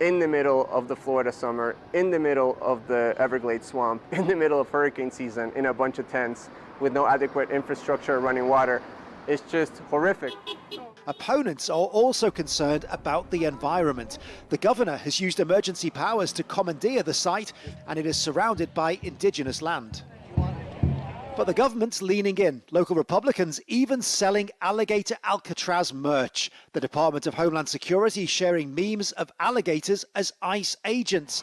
Speaker 11: in the middle of the Florida summer, in the middle of the Everglades swamp, in the middle of hurricane season, in a bunch of tents with no adequate infrastructure, running water. It's just horrific.
Speaker 9: Opponents are also concerned about the environment. The governor has used emergency powers to commandeer the site, and it is surrounded by indigenous land. But the government's leaning in. Local Republicans even selling Alligator Alcatraz merch. The Department of Homeland Security sharing memes of alligators as ICE agents.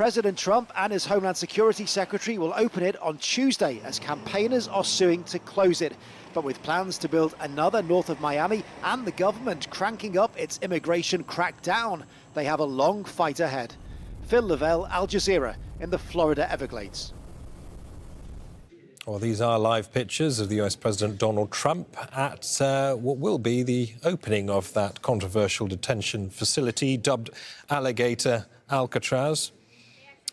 Speaker 9: President Trump and his Homeland Security Secretary will open it on Tuesday as campaigners are suing to close it. But with plans to build another north of Miami and the government cranking up its immigration crackdown, they have a long fight ahead. Phil Lavelle, Al Jazeera, in the Florida Everglades.
Speaker 23: Well, these are live pictures of the US President Donald Trump at what will be the opening of that controversial detention facility dubbed Alligator Alcatraz.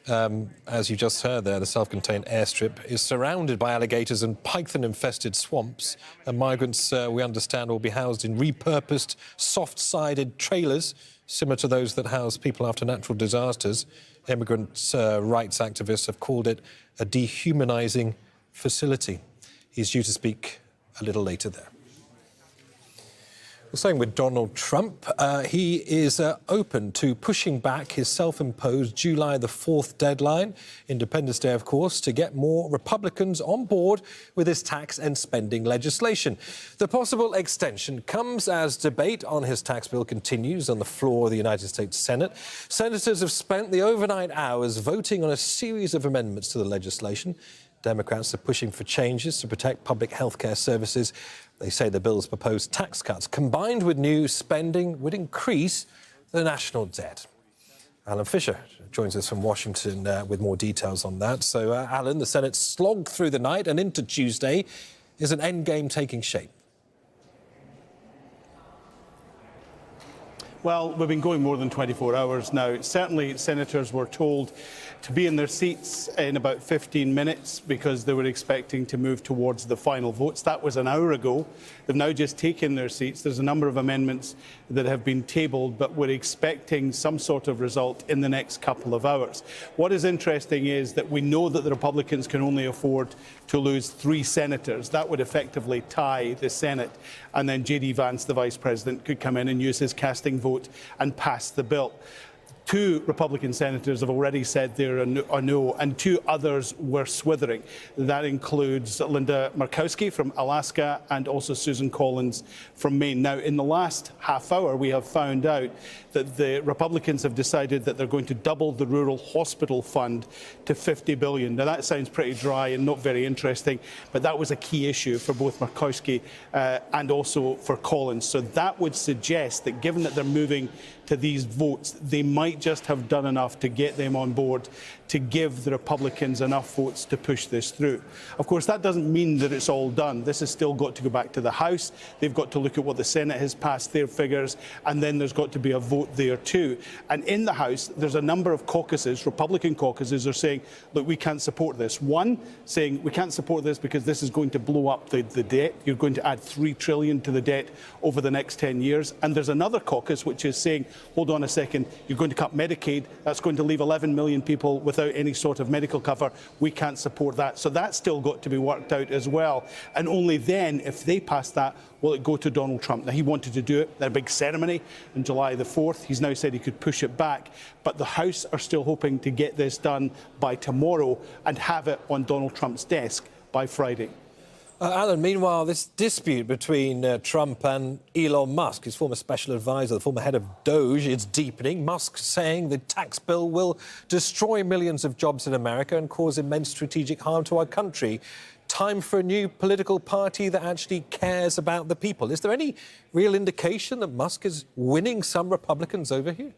Speaker 23: As you just heard there, the self-contained airstrip is surrounded by alligators and python-infested swamps. And migrants, we understand, will be housed in repurposed, soft-sided trailers, similar to those that house people after natural disasters. Immigrant rights activists have called it a dehumanizing facility. He's due to speak a little later there. Well, staying with Donald Trump, he is open to pushing back his self-imposed July the 4th deadline, Independence Day, of course, to get more Republicans on board with his tax and spending legislation. The possible extension comes as debate on his tax bill continues on the floor of the United States Senate. Senators have spent the overnight hours voting on a series of amendments to the legislation. Democrats are pushing for changes to protect public health care services. They say the bill's proposed tax cuts, combined with new spending, would increase the national debt. Alan Fisher joins us from Washington with more details on that. So, Alan, the Senate slogged through the night and into Tuesday. Is an endgame taking shape?
Speaker 12: Well, we've been going more than 24 hours now. Certainly, senators were told to be in their seats in about 15 minutes because they were expecting to move towards the final votes. That was an hour ago. They've now just taken their seats. There's a number of amendments that have been tabled, but we're expecting some sort of result in the next couple of hours. What is interesting is that we know that the Republicans can only afford to lose 3 senators. That would effectively tie the Senate. And then J.D. Vance, the Vice President, could come in and use his casting vote and pass the bill. 2 Republican senators have already said they're a no, and 2 others were swithering. That includes Linda Murkowski from Alaska and also Susan Collins from Maine. Now, in the last half hour, we have found out that the Republicans have decided that they're going to double the Rural Hospital Fund to $50 billion. Now, that sounds pretty dry and not very interesting, but that was a key issue for both Murkowski and also for Collins. So that would suggest that given that they're moving to these votes, they might just have done enough to get them on board to give the Republicans enough votes to push this through. Of course, that doesn't mean that it's all done. This has still got to go back to the House. They've got to look at what the Senate has passed, their figures, and then there's got to be a vote there too. And in the House, there's a number of caucuses, Republican caucuses, are saying, look, we can't support this. One, saying we can't support this because this is going to blow up the debt. You're going to add $3 trillion to the debt over the next 10 years. And there's another caucus which is saying, hold on a second, you're going to cut Medicaid. That's going to leave 11 million people without any sort of medical cover. We can't support that. So that's still got to be worked out as well. And only then, if they pass that, will it go to Donald Trump. Now, he wanted to do it, a big ceremony on July the 4th. He's now said he could push it back. But the House are still hoping to get this done by tomorrow and have it on Donald Trump's desk by Friday.
Speaker 23: Alan, meanwhile, this dispute between Trump and Elon Musk, his former special advisor, the former head of Doge, is deepening. Musk saying the tax bill will destroy millions of jobs in America and cause immense strategic harm to our country. Time for a new political party that actually cares about the people. Is there any real indication that Musk is winning some Republicans over here?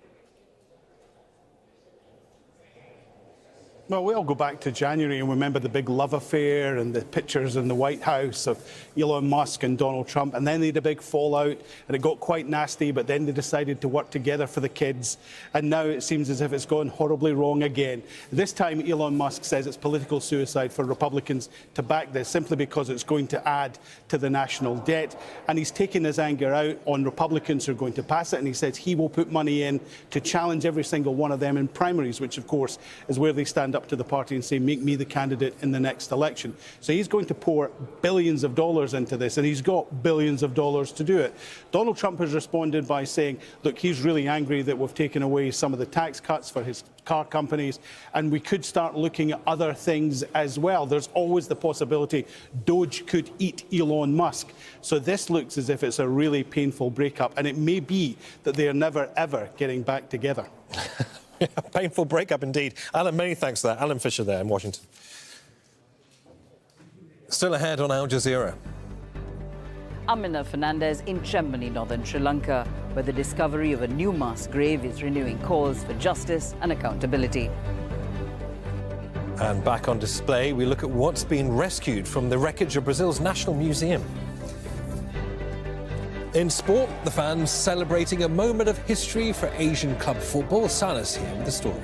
Speaker 12: Well, we all go back to January and remember the big love affair and the pictures in the White House of Elon Musk and Donald Trump. And then they had a big fallout and it got quite nasty, but then they decided to work together for the kids. And now it seems as if it's gone horribly wrong again. This time, Elon Musk says it's political suicide for Republicans to back this simply because it's going to add to the national debt. And he's taken his anger out on Republicans who are going to pass it. And he says he will put money in to challenge every single one of them in primaries, which, of course, is where they stand up to the party and say, make me the candidate in the next election. So he's going to pour billions of dollars into this, and he's got billions of dollars to do it. Donald Trump has responded by saying, look, he's really angry that we've taken away some of the tax cuts for his car companies, and we could start looking at other things as well. There's always the possibility Doge could eat Elon Musk. So this looks as if it's a really painful breakup, and it may be that they are never, ever getting back together.
Speaker 23: Painful breakup indeed. Alan, many thanks for that. Alan Fisher there in Washington. Still ahead on Al Jazeera.
Speaker 13: Amina Fernandez in Chembani, northern Sri Lanka, where the discovery of a new mass grave is renewing calls for justice and accountability.
Speaker 23: And back on display, we look at what's been rescued from the wreckage of Brazil's National Museum. In sport, the fans celebrating a moment of history for Asian club football. Salas here with the story.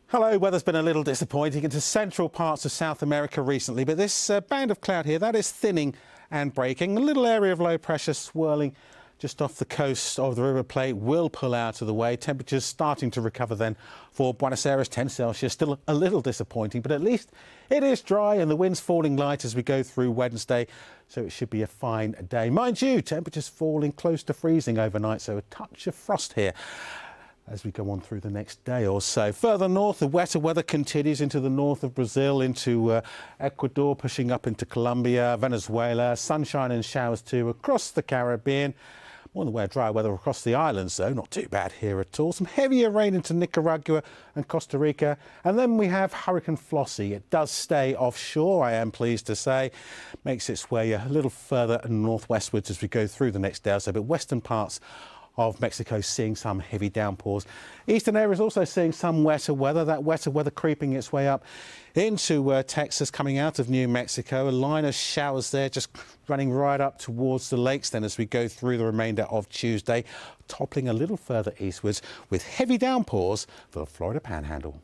Speaker 14: Hello, weather's been a little disappointing into central parts of South America recently, but this band of cloud here, that is thinning and breaking. A little area of low pressure swirling just off the coast of the River Plate will pull out of the way. Temperatures starting to recover then for Buenos Aires, 10 Celsius. Still a little disappointing, but at least it is dry and the wind's falling light as we go through Wednesday, so it should be a fine day. Mind you, temperatures falling close to freezing overnight, so a touch of frost here as we go on through the next day or so. Further north, the wetter weather continues into the north of Brazil, into Ecuador, pushing up into Colombia, Venezuela. Sunshine and showers too across the Caribbean. More in the way of dry weather across the islands, though. Not too bad here at all. Some heavier rain into Nicaragua and Costa Rica. And then we have Hurricane Flossie. It does stay offshore, I am pleased to say. Makes its way a little further northwestwards as we go through the next day or so. But western parts of Mexico seeing some heavy downpours. Eastern areas also seeing some wetter weather. That wetter weather creeping its way up into Texas, coming out of New Mexico. A line of showers there just running right up towards the lakes then as we go through the remainder of Tuesday, toppling a little further eastwards with heavy downpours for the Florida Panhandle.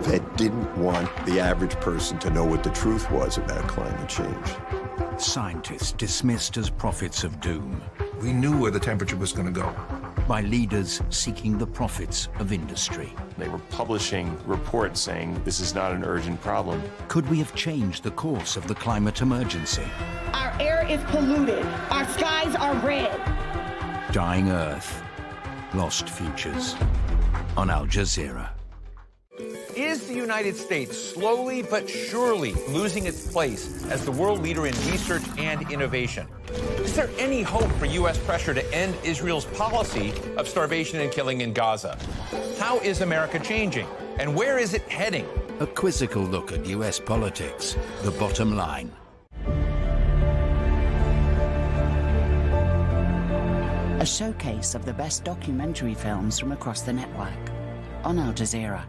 Speaker 21: That didn't want the average person to know what the truth was about climate change.
Speaker 15: Scientists dismissed as prophets of doom.
Speaker 16: We knew where the temperature was going to go.
Speaker 15: By leaders seeking the profits of industry.
Speaker 17: They were publishing reports saying this is not an urgent problem.
Speaker 15: Could we have changed the course of the climate emergency?
Speaker 26: Our air is polluted. Our skies are red.
Speaker 15: Dying Earth, lost futures. On Al Jazeera.
Speaker 27: Is the United States slowly but surely losing its place as the world leader in research and innovation? Is there any hope for U.S. pressure to end Israel's policy of starvation and killing in Gaza? How is America changing? And where is it heading?
Speaker 15: A quizzical look at U.S. politics, the bottom line.
Speaker 28: A showcase of the best documentary films from across the network on Al Jazeera.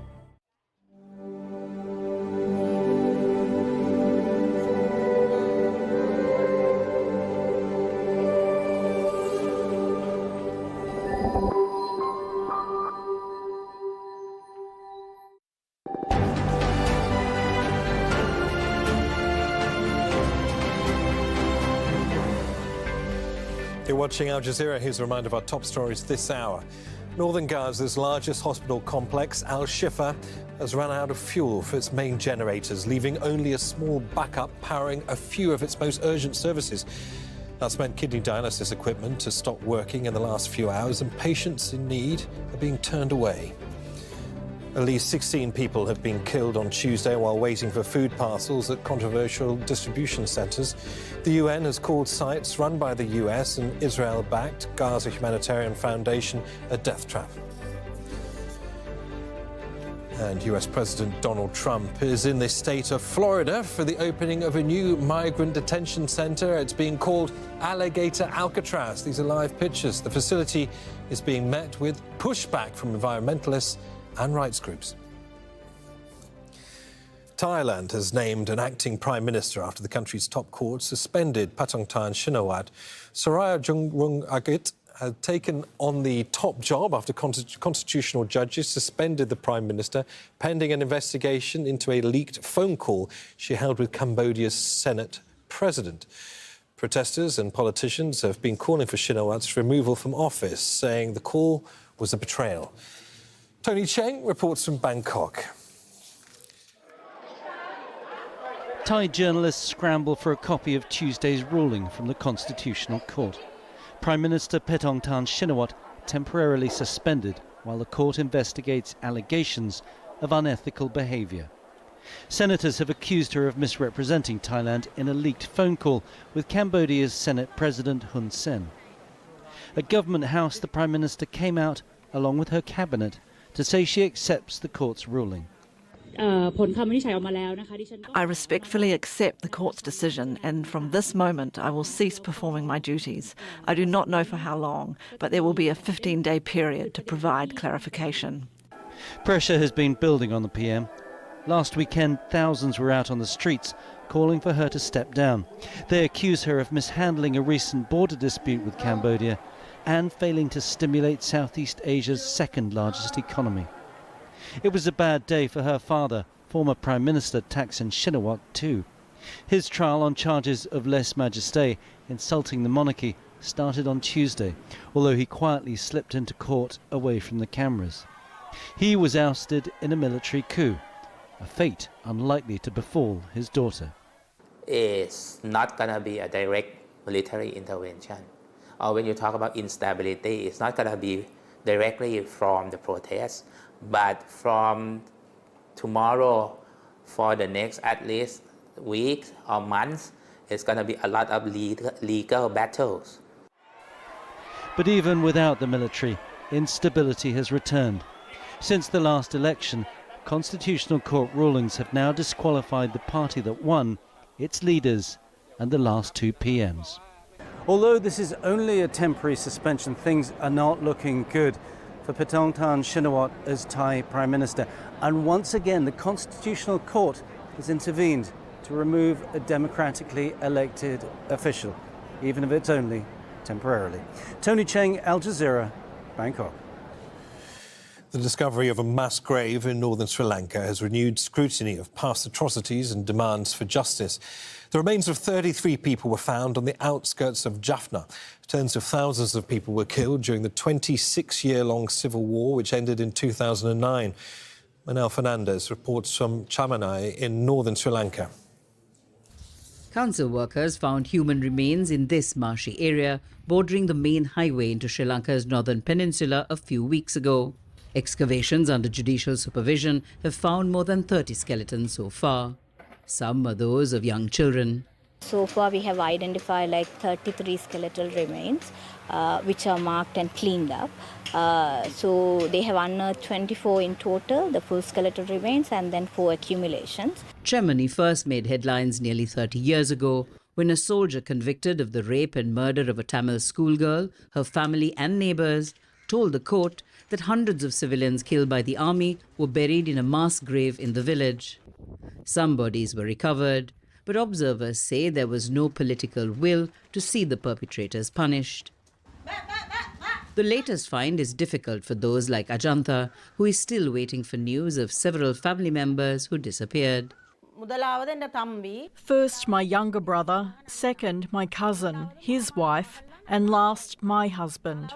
Speaker 23: You're watching Al Jazeera. Here's a reminder of our top stories this hour. Northern Gaza's largest hospital complex, Al-Shifa, has run out of fuel for its main generators, leaving only a small backup powering a few of its most urgent services. That's meant kidney dialysis equipment has stopped working in the last few hours, and patients in need are being turned away. At least 16 people have been killed on Tuesday while waiting for food parcels at controversial distribution centres. The UN has called sites run by the US and Israel-backed Gaza Humanitarian Foundation a death trap. And US President Donald Trump is in the state of Florida for the opening of a new migrant detention centre. It's being called Alligator Alcatraz. These are live pictures. The facility is being met with pushback from environmentalists and rights groups. Thailand has named an acting prime minister after the country's top court suspended Pattongtarn Shinawatra. Soraya Jungrungagit had taken on the top job after constitutional judges suspended the prime minister pending an investigation into a leaked phone call she held with Cambodia's Senate president. Protesters and politicians have been calling for Shinawatra's removal from office, saying the call was a betrayal. Tony Cheng reports from Bangkok.
Speaker 3: Thai journalists scramble for a copy of Tuesday's ruling from the Constitutional Court. Prime Minister Paetongtarn Shinawatra temporarily suspended while the court investigates allegations of unethical behaviour. Senators have accused her of misrepresenting Thailand in a leaked phone call with Cambodia's Senate President Hun Sen. At Government House, the Prime Minister came out, along with her cabinet, to say she accepts the court's ruling.
Speaker 4: I respectfully accept the court's decision, and from this moment I will cease performing my duties. I do not know for how long, but there will be a 15-day period to provide clarification.
Speaker 3: Pressure has been building on the PM. Last weekend, thousands were out on the streets calling for her to step down. They accuse her of mishandling a recent border dispute with Cambodia and failing to stimulate Southeast Asia's second largest economy. It was a bad day for her father, former Prime Minister Thaksin Shinawatra, too. His trial on charges of lèse-majesté, insulting the monarchy, started on Tuesday, although he quietly slipped into court away from the cameras. He was ousted in a military coup, a fate unlikely to befall his daughter.
Speaker 18: It's not going to be a direct military intervention. Or when you talk about instability, it's not going to be directly from the protests, but from tomorrow for the next at least weeks or months, it's going to be a lot of legal battles.
Speaker 3: But even without the military, instability has returned. Since the last election, Constitutional Court rulings have now disqualified the party that won, its leaders, and the last two PMs. Although this is only a temporary suspension, things are not looking good for Paetongtarn Shinawatra as Thai Prime Minister. And once again, the Constitutional Court has intervened to remove a democratically elected official, even if it's only temporarily. Tony Cheng, Al Jazeera, Bangkok.
Speaker 23: The discovery of a mass grave in northern Sri Lanka has renewed scrutiny of past atrocities and demands for justice. The remains of 33 people were found on the outskirts of Jaffna. Tens of thousands of people were killed during the 26-year-long civil war, which ended in 2009. Manel Fernandez reports from Chamanai in northern Sri Lanka.
Speaker 13: Council workers found human remains in this marshy area bordering the main highway into Sri Lanka's northern peninsula a few weeks ago. Excavations under judicial supervision have found more than 30 skeletons so far. Some are those of young children.
Speaker 19: So far we have identified like 33 skeletal remains which are marked and cleaned up. So they have unearthed 24 in total, the full skeletal remains, and then 4 accumulations.
Speaker 13: Tremony first made headlines nearly 30 years ago when a soldier convicted of the rape and murder of a Tamil schoolgirl, her family and neighbours told the court that hundreds of civilians killed by the army were buried in a mass grave in the village. Some bodies were recovered, but observers say there was no political will to see the perpetrators punished. The latest find is difficult for those like Ajantha, who is still waiting for news of several family members who disappeared.
Speaker 20: First, my younger brother, second, my cousin, his wife, and last, my husband.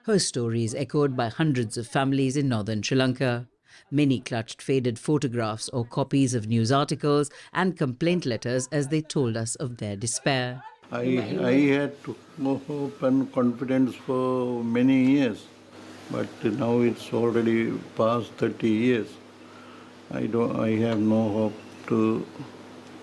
Speaker 13: Her story is echoed by hundreds of families in northern Sri Lanka. Many clutched faded photographs or copies of news articles and complaint letters as they told us of their despair.
Speaker 22: I had hope and confidence for many years, but now it's already past 30 years. I have no hope to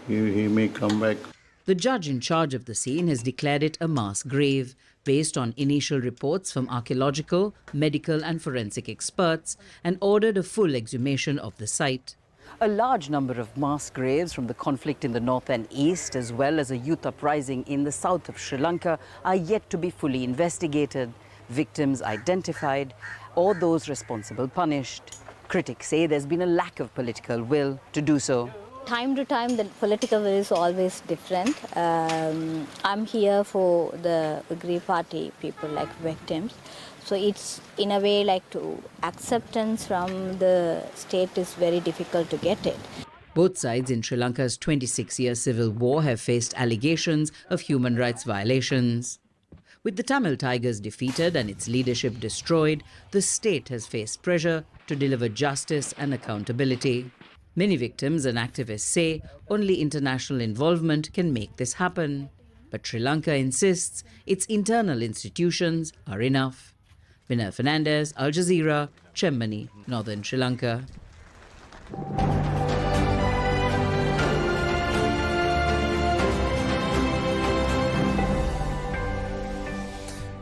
Speaker 22: he may come back.
Speaker 13: The judge in charge of the scene has declared it a mass grave, based on initial reports from archaeological, medical and forensic experts, and ordered a full exhumation of the site. A large number of mass graves from the conflict in the north and east, as well as a youth uprising in the south of Sri Lanka, are yet to be fully investigated, victims identified, or those responsible punished. Critics say there's been a lack of political will to do so.
Speaker 19: Time to time, the political will is always different. I'm here for the aggrieved party people like victims. So it's in a way like to acceptance from the state is very difficult to get it.
Speaker 13: Both sides in Sri Lanka's 26-year civil war have faced allegations of human rights violations. With the Tamil Tigers defeated and its leadership destroyed, the state has faced pressure to deliver justice and accountability. Many victims and activists say only international involvement can make this happen. But Sri Lanka insists its internal institutions are enough. Vinay Fernandez, Al Jazeera, Chembani, Northern Sri Lanka.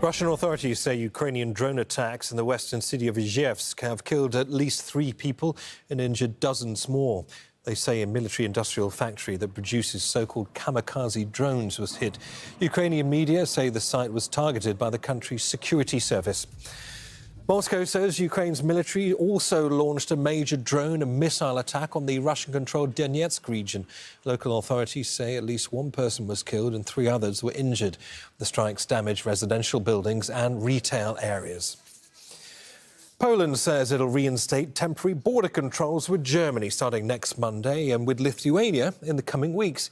Speaker 23: Russian authorities say Ukrainian drone attacks in the western city of Izhevsk have killed at least 3 people and injured dozens more. They say a military-industrial factory that produces so-called kamikaze drones was hit. Ukrainian media say the site was targeted by the country's security service. Moscow says Ukraine's military also launched a major drone and missile attack on the Russian-controlled Donetsk region. Local authorities say at least 1 person was killed and 3 others were injured. The strikes damaged residential buildings and retail areas. Poland says it'll reinstate temporary border controls with Germany starting next Monday and with Lithuania in the coming weeks.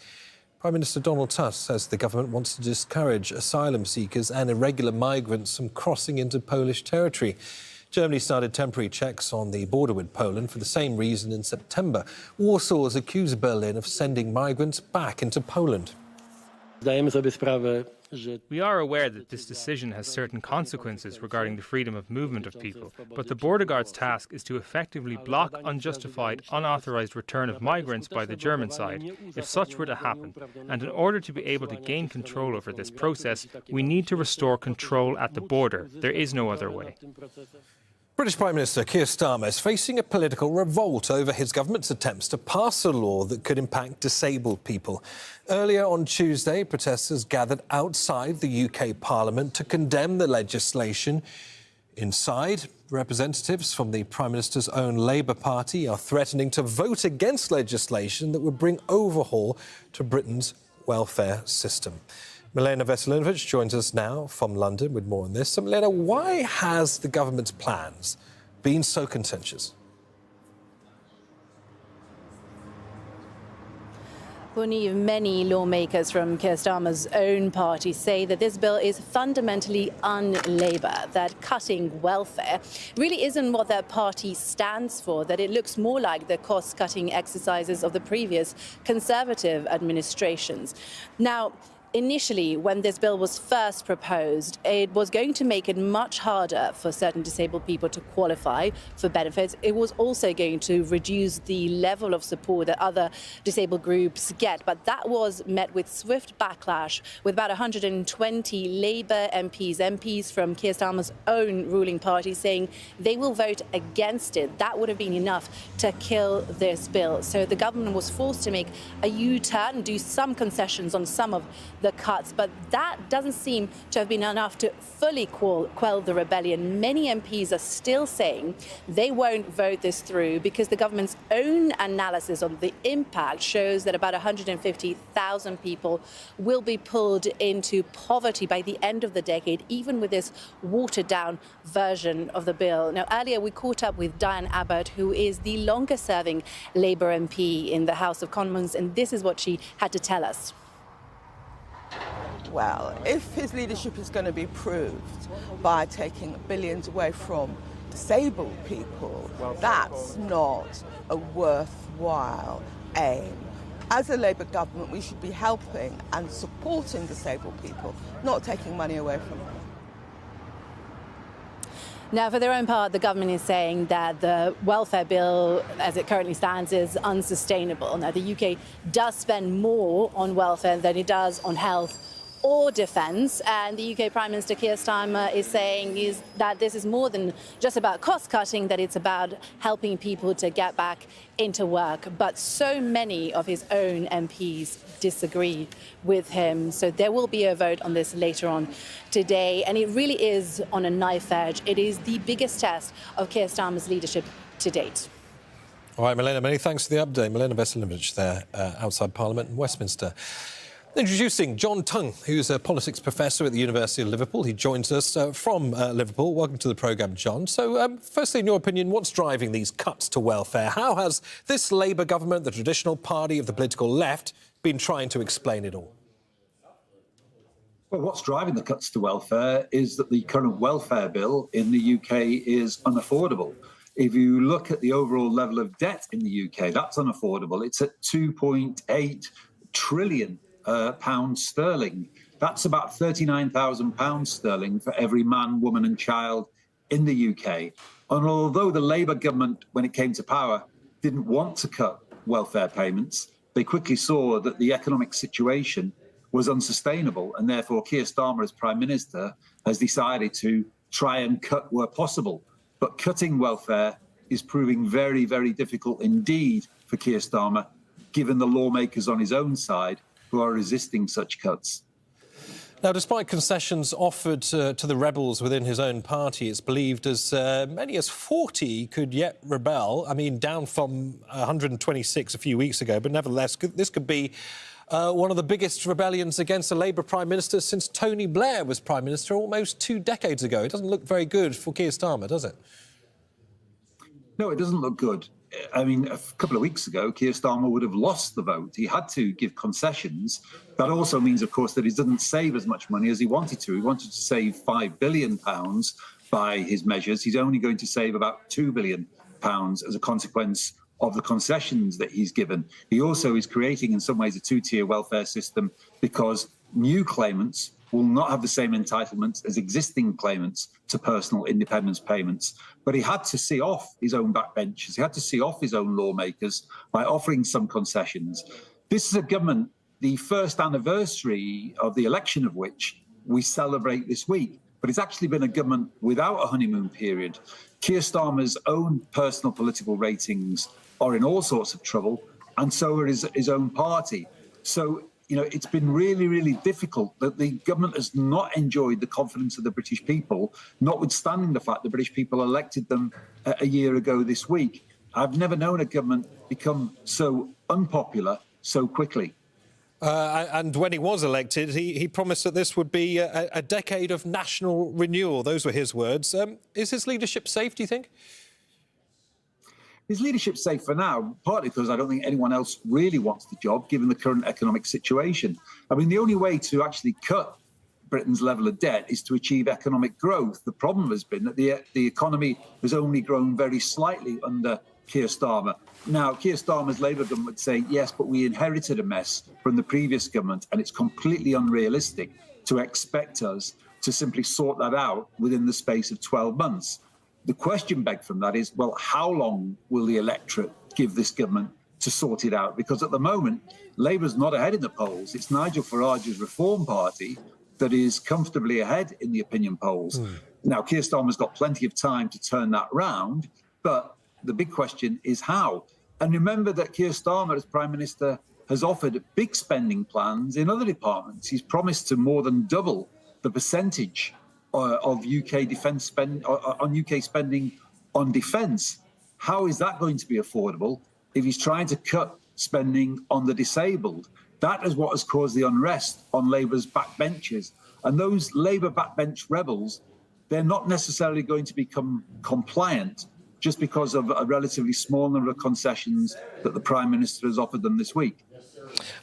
Speaker 23: Prime Minister Donald Tusk says the government wants to discourage asylum seekers and irregular migrants from crossing into Polish territory. Germany started temporary checks on the border with Poland for the same reason in September. Warsaw has accused Berlin of sending migrants back into Poland.
Speaker 1: We are aware that this decision has certain consequences regarding the freedom of movement of people, but the border guard's task is to effectively block unjustified, unauthorised return of migrants by the German side, if such were to happen. And in order to be able to gain control over this process, we need to restore control at the border. There is no other way.
Speaker 23: British Prime Minister Keir Starmer is facing a political revolt over his government's attempts to pass a law that could impact disabled people. Earlier on Tuesday, protesters gathered outside the UK Parliament to condemn the legislation. Inside, representatives from the Prime Minister's own Labour Party are threatening to vote against legislation that would bring overhaul to Britain's welfare system. Milena Veselinovic joins us now from London with more on this. So, Milena, why has the government's plans been so contentious?
Speaker 2: Niamh, many lawmakers from Keir Starmer's own party say that this bill is fundamentally un-Labour, that cutting welfare really isn't what their party stands for, that it looks more like the cost-cutting exercises of the previous Conservative administrations. Now, initially, when this bill was first proposed, it was going to make it much harder for certain disabled people to qualify for benefits. It was also going to reduce the level of support that other disabled groups get. But that was met with swift backlash, with about 120 Labour MPs from Keir Starmer's own ruling party saying they will vote against it. That would have been enough to kill this bill. So the government was forced to make a U-turn and do some concessions on some of the cuts, but that doesn't seem to have been enough to fully quell the rebellion. Many MPs are still saying they won't vote this through because the government's own analysis on the impact shows that about 150,000 people will be pulled into poverty by the end of the decade, even with this watered-down version of the bill. Now, earlier we caught up with Diane Abbott, who is the longest-serving Labour MP in the House of Commons, and this is what she had to tell us.
Speaker 5: Well, if his leadership is going to be proved by taking billions away from disabled people, that's not a worthwhile aim. As a Labour government, we should be helping and supporting disabled people, not taking money away from them.
Speaker 2: Now, for their own part, the government is saying that the welfare bill, as it currently stands, is unsustainable. Now, the UK does spend more on welfare than it does on health or defence, and the UK Prime Minister Keir Starmer is saying that this is more than just about cost-cutting, that it's about helping people to get back into work. But so many of his own MPs disagree with him, so there will be a vote on this later on today, and it really is on a knife edge. It is the biggest test of Keir Starmer's leadership to date.
Speaker 23: All right, Milena, many thanks for the update. Milena Veselinovic there outside Parliament in Westminster. Introducing John Tung, who's a politics professor at the University of Liverpool. He joins us from Liverpool. Welcome to the programme, John. So, firstly, in your opinion, what's driving these cuts to welfare? How has this Labour government, the traditional party of the political left, been trying to explain it all?
Speaker 6: Well, what's driving the cuts to welfare is that the current welfare bill in the UK is unaffordable. If you look at the overall level of debt in the UK, that's unaffordable. It's at 2.8 trillion pounds sterling. That's about £39,000 sterling for every man, woman and child in the UK. And although the Labour government, when it came to power, didn't want to cut welfare payments, they quickly saw that the economic situation was unsustainable. And therefore, Keir Starmer, as Prime Minister, has decided to try and cut where possible. But cutting welfare is proving very, very difficult indeed for Keir Starmer, given the lawmakers on his own side who are resisting such cuts.
Speaker 23: Now, despite concessions offered to the rebels within his own party, it's believed as many as 40 could yet rebel. I mean, down from 126 a few weeks ago, but nevertheless, this could be one of the biggest rebellions against a Labour Prime Minister since Tony Blair was Prime Minister almost 2 decades ago. It doesn't look very good for Keir Starmer, does it?
Speaker 6: No, it doesn't look good. I mean, a couple of weeks ago, Keir Starmer would have lost the vote. He had to give concessions. That also means, of course, that he doesn't save as much money as he wanted to. He wanted to save £5 billion by his measures. He's only going to save about £2 billion as a consequence of the concessions that he's given. He also is creating, in some ways, a two-tier welfare system because new claimants will not have the same entitlements as existing claimants to personal independence payments. But he had to see off his own backbenchers. He had to see off his own lawmakers by offering some concessions. This is a government, the first anniversary of the election of which we celebrate this week. But it's actually been a government without a honeymoon period. Keir Starmer's own personal political ratings are in all sorts of trouble, and so are his own party. So, you know, it's been really, really difficult that the government has not enjoyed the confidence of the British people, notwithstanding the fact the British people elected them a year ago this week. I've never known a government become so unpopular so quickly.
Speaker 23: And when he was elected, he promised that this would be a decade of national renewal. Those were his words. Is his leadership safe, do you think?
Speaker 6: His leadership's safe for now, partly because I don't think anyone else really wants the job, given the current economic situation. I mean, the only way to actually cut Britain's level of debt is to achieve economic growth. The problem has been that the economy has only grown very slightly under Keir Starmer. Now, Keir Starmer's Labour government would say, yes, but we inherited a mess from the previous government, and it's completely unrealistic to expect us to simply sort that out within the space of 12 months. The question begged from that is, well, how long will the electorate give this government to sort it out? Because at the moment, Labour's not ahead in the polls. It's Nigel Farage's Reform Party that is comfortably ahead in the opinion polls. Now, Keir Starmer's got plenty of time to turn that round, but the big question is how. And remember that Keir Starmer, as Prime Minister, has offered big spending plans in other departments. He's promised to more than double the percentage of UK defence spend on UK spending on defence. How is that going to be affordable if he's trying to cut spending on the disabled? That is what has caused the unrest on Labour's backbenchers. And those Labour backbench rebels, they're not necessarily going to become compliant just because of a relatively small number of concessions that the Prime Minister has offered them this week.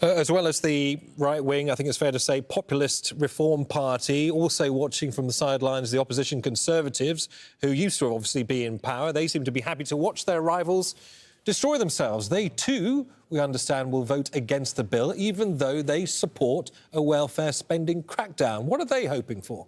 Speaker 23: As well as the right-wing, I think it's fair to say, populist Reform Party, also watching from the sidelines the opposition Conservatives, who used to obviously be in power. They seem to be happy to watch their rivals destroy themselves. They too, we understand, will vote against the bill, even though they support a welfare spending crackdown. What are they hoping for?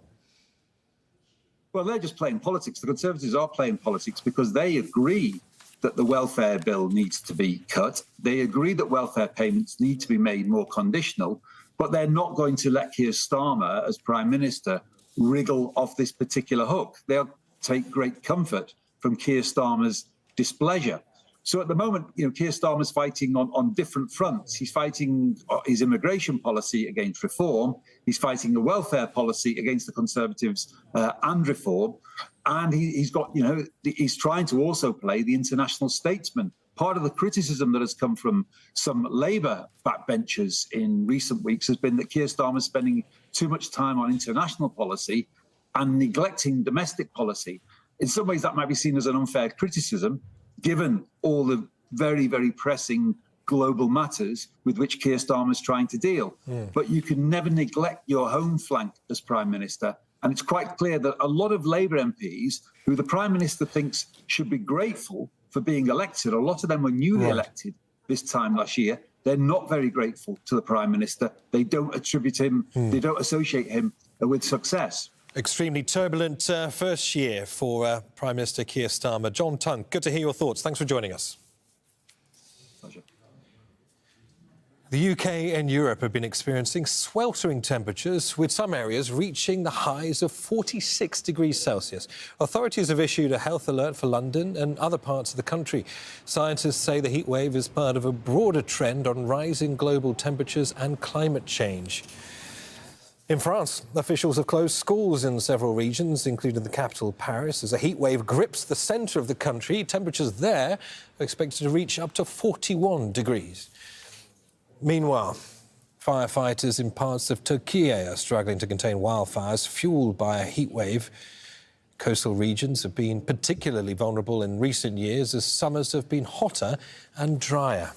Speaker 6: Well, they're just playing politics. The Conservatives are playing politics because they agree that the welfare bill needs to be cut. They agree that welfare payments need to be made more conditional, but they're not going to let Keir Starmer, as Prime Minister, wriggle off this particular hook. They'll take great comfort from Keir Starmer's displeasure. So at the moment, you know, Keir Starmer's fighting on different fronts. He's fighting his immigration policy against Reform. He's fighting the welfare policy against the Conservatives and Reform. And he's got, you know, he's trying to also play the international statesman. Part of the criticism that has come from some Labour backbenchers in recent weeks has been that Keir Starmer is spending too much time on international policy and neglecting domestic policy. In some ways, that might be seen as an unfair criticism, given all the very, very pressing global matters with which Keir Starmer is trying to deal. But you can never neglect your home flank as Prime Minister, And it's quite clear that a lot of Labour MPs, who the Prime Minister thinks should be grateful for being elected, a lot of them were newly elected this time last year. They're not very grateful to the Prime Minister. They don't attribute him, they don't associate him with success.
Speaker 23: Extremely turbulent first year for Prime Minister Keir Starmer. John Tongue, good to hear your thoughts. Thanks for joining us.
Speaker 6: Pleasure.
Speaker 23: The UK and Europe have been experiencing sweltering temperatures, with some areas reaching the highs of 46 degrees Celsius. Authorities have issued a health alert for London and other parts of the country. Scientists say the heat wave is part of a broader trend on rising global temperatures and climate change. In France, officials have closed schools in several regions, including the capital, Paris. As a heat wave grips the centre of the country, temperatures there are expected to reach up to 41 degrees. Meanwhile, firefighters in parts of Turkey are struggling to contain wildfires fuelled by a heat wave. Coastal regions have been particularly vulnerable in recent years as summers have been hotter and drier.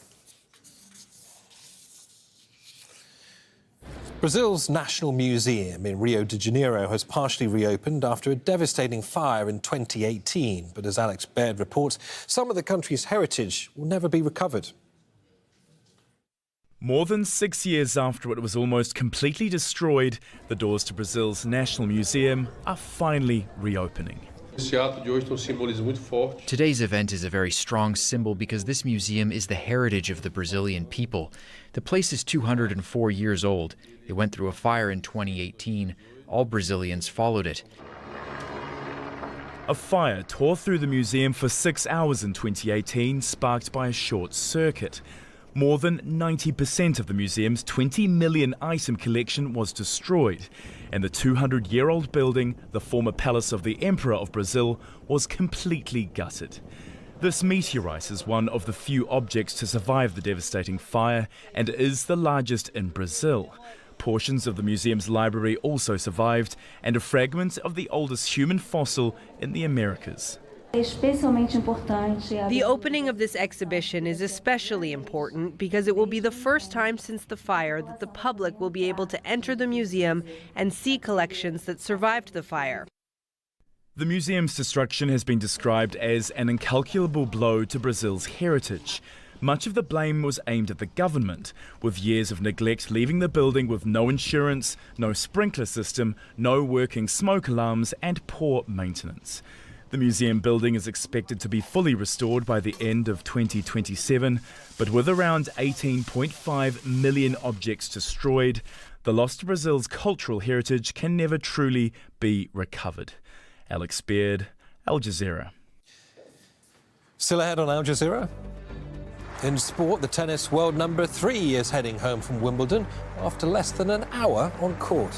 Speaker 23: Brazil's National Museum in Rio de Janeiro has partially reopened after a devastating fire in 2018. But as Alex Baird reports, some of the country's heritage will never be recovered.
Speaker 7: More than 6 years after it was almost completely destroyed, the doors to Brazil's National Museum are finally reopening.
Speaker 8: Today's event is a very strong symbol because this museum is the heritage of the Brazilian people. The place is 204 years old. It went through a fire in 2018. All Brazilians followed it.
Speaker 7: A fire tore through the museum for 6 hours in 2018, sparked by a short circuit. More than 90% of the museum's 20 million item collection was destroyed, and the 200-year-old building, the former palace of the Emperor of Brazil, was completely gutted. This meteorite is one of the few objects to survive the devastating fire and is the largest in Brazil. Portions of the museum's library also survived, and a fragment of the oldest human fossil in the Americas.
Speaker 9: The opening of this exhibition is especially important because it will be the first time since the fire that the public will be able to enter the museum and see collections that survived the fire.
Speaker 7: The museum's destruction has been described as an incalculable blow to Brazil's heritage. Much of the blame was aimed at the government, with years of neglect leaving the building with no insurance, no sprinkler system, no working smoke alarms, and poor maintenance. The museum building is expected to be fully restored by the end of 2027, but with around 18.5 million objects destroyed, the loss to Brazil's cultural heritage can never truly be recovered. Alex Baird, Al Jazeera.
Speaker 23: Still ahead on Al Jazeera. In sport, the tennis world number 3 is heading home from Wimbledon after less than an hour on court.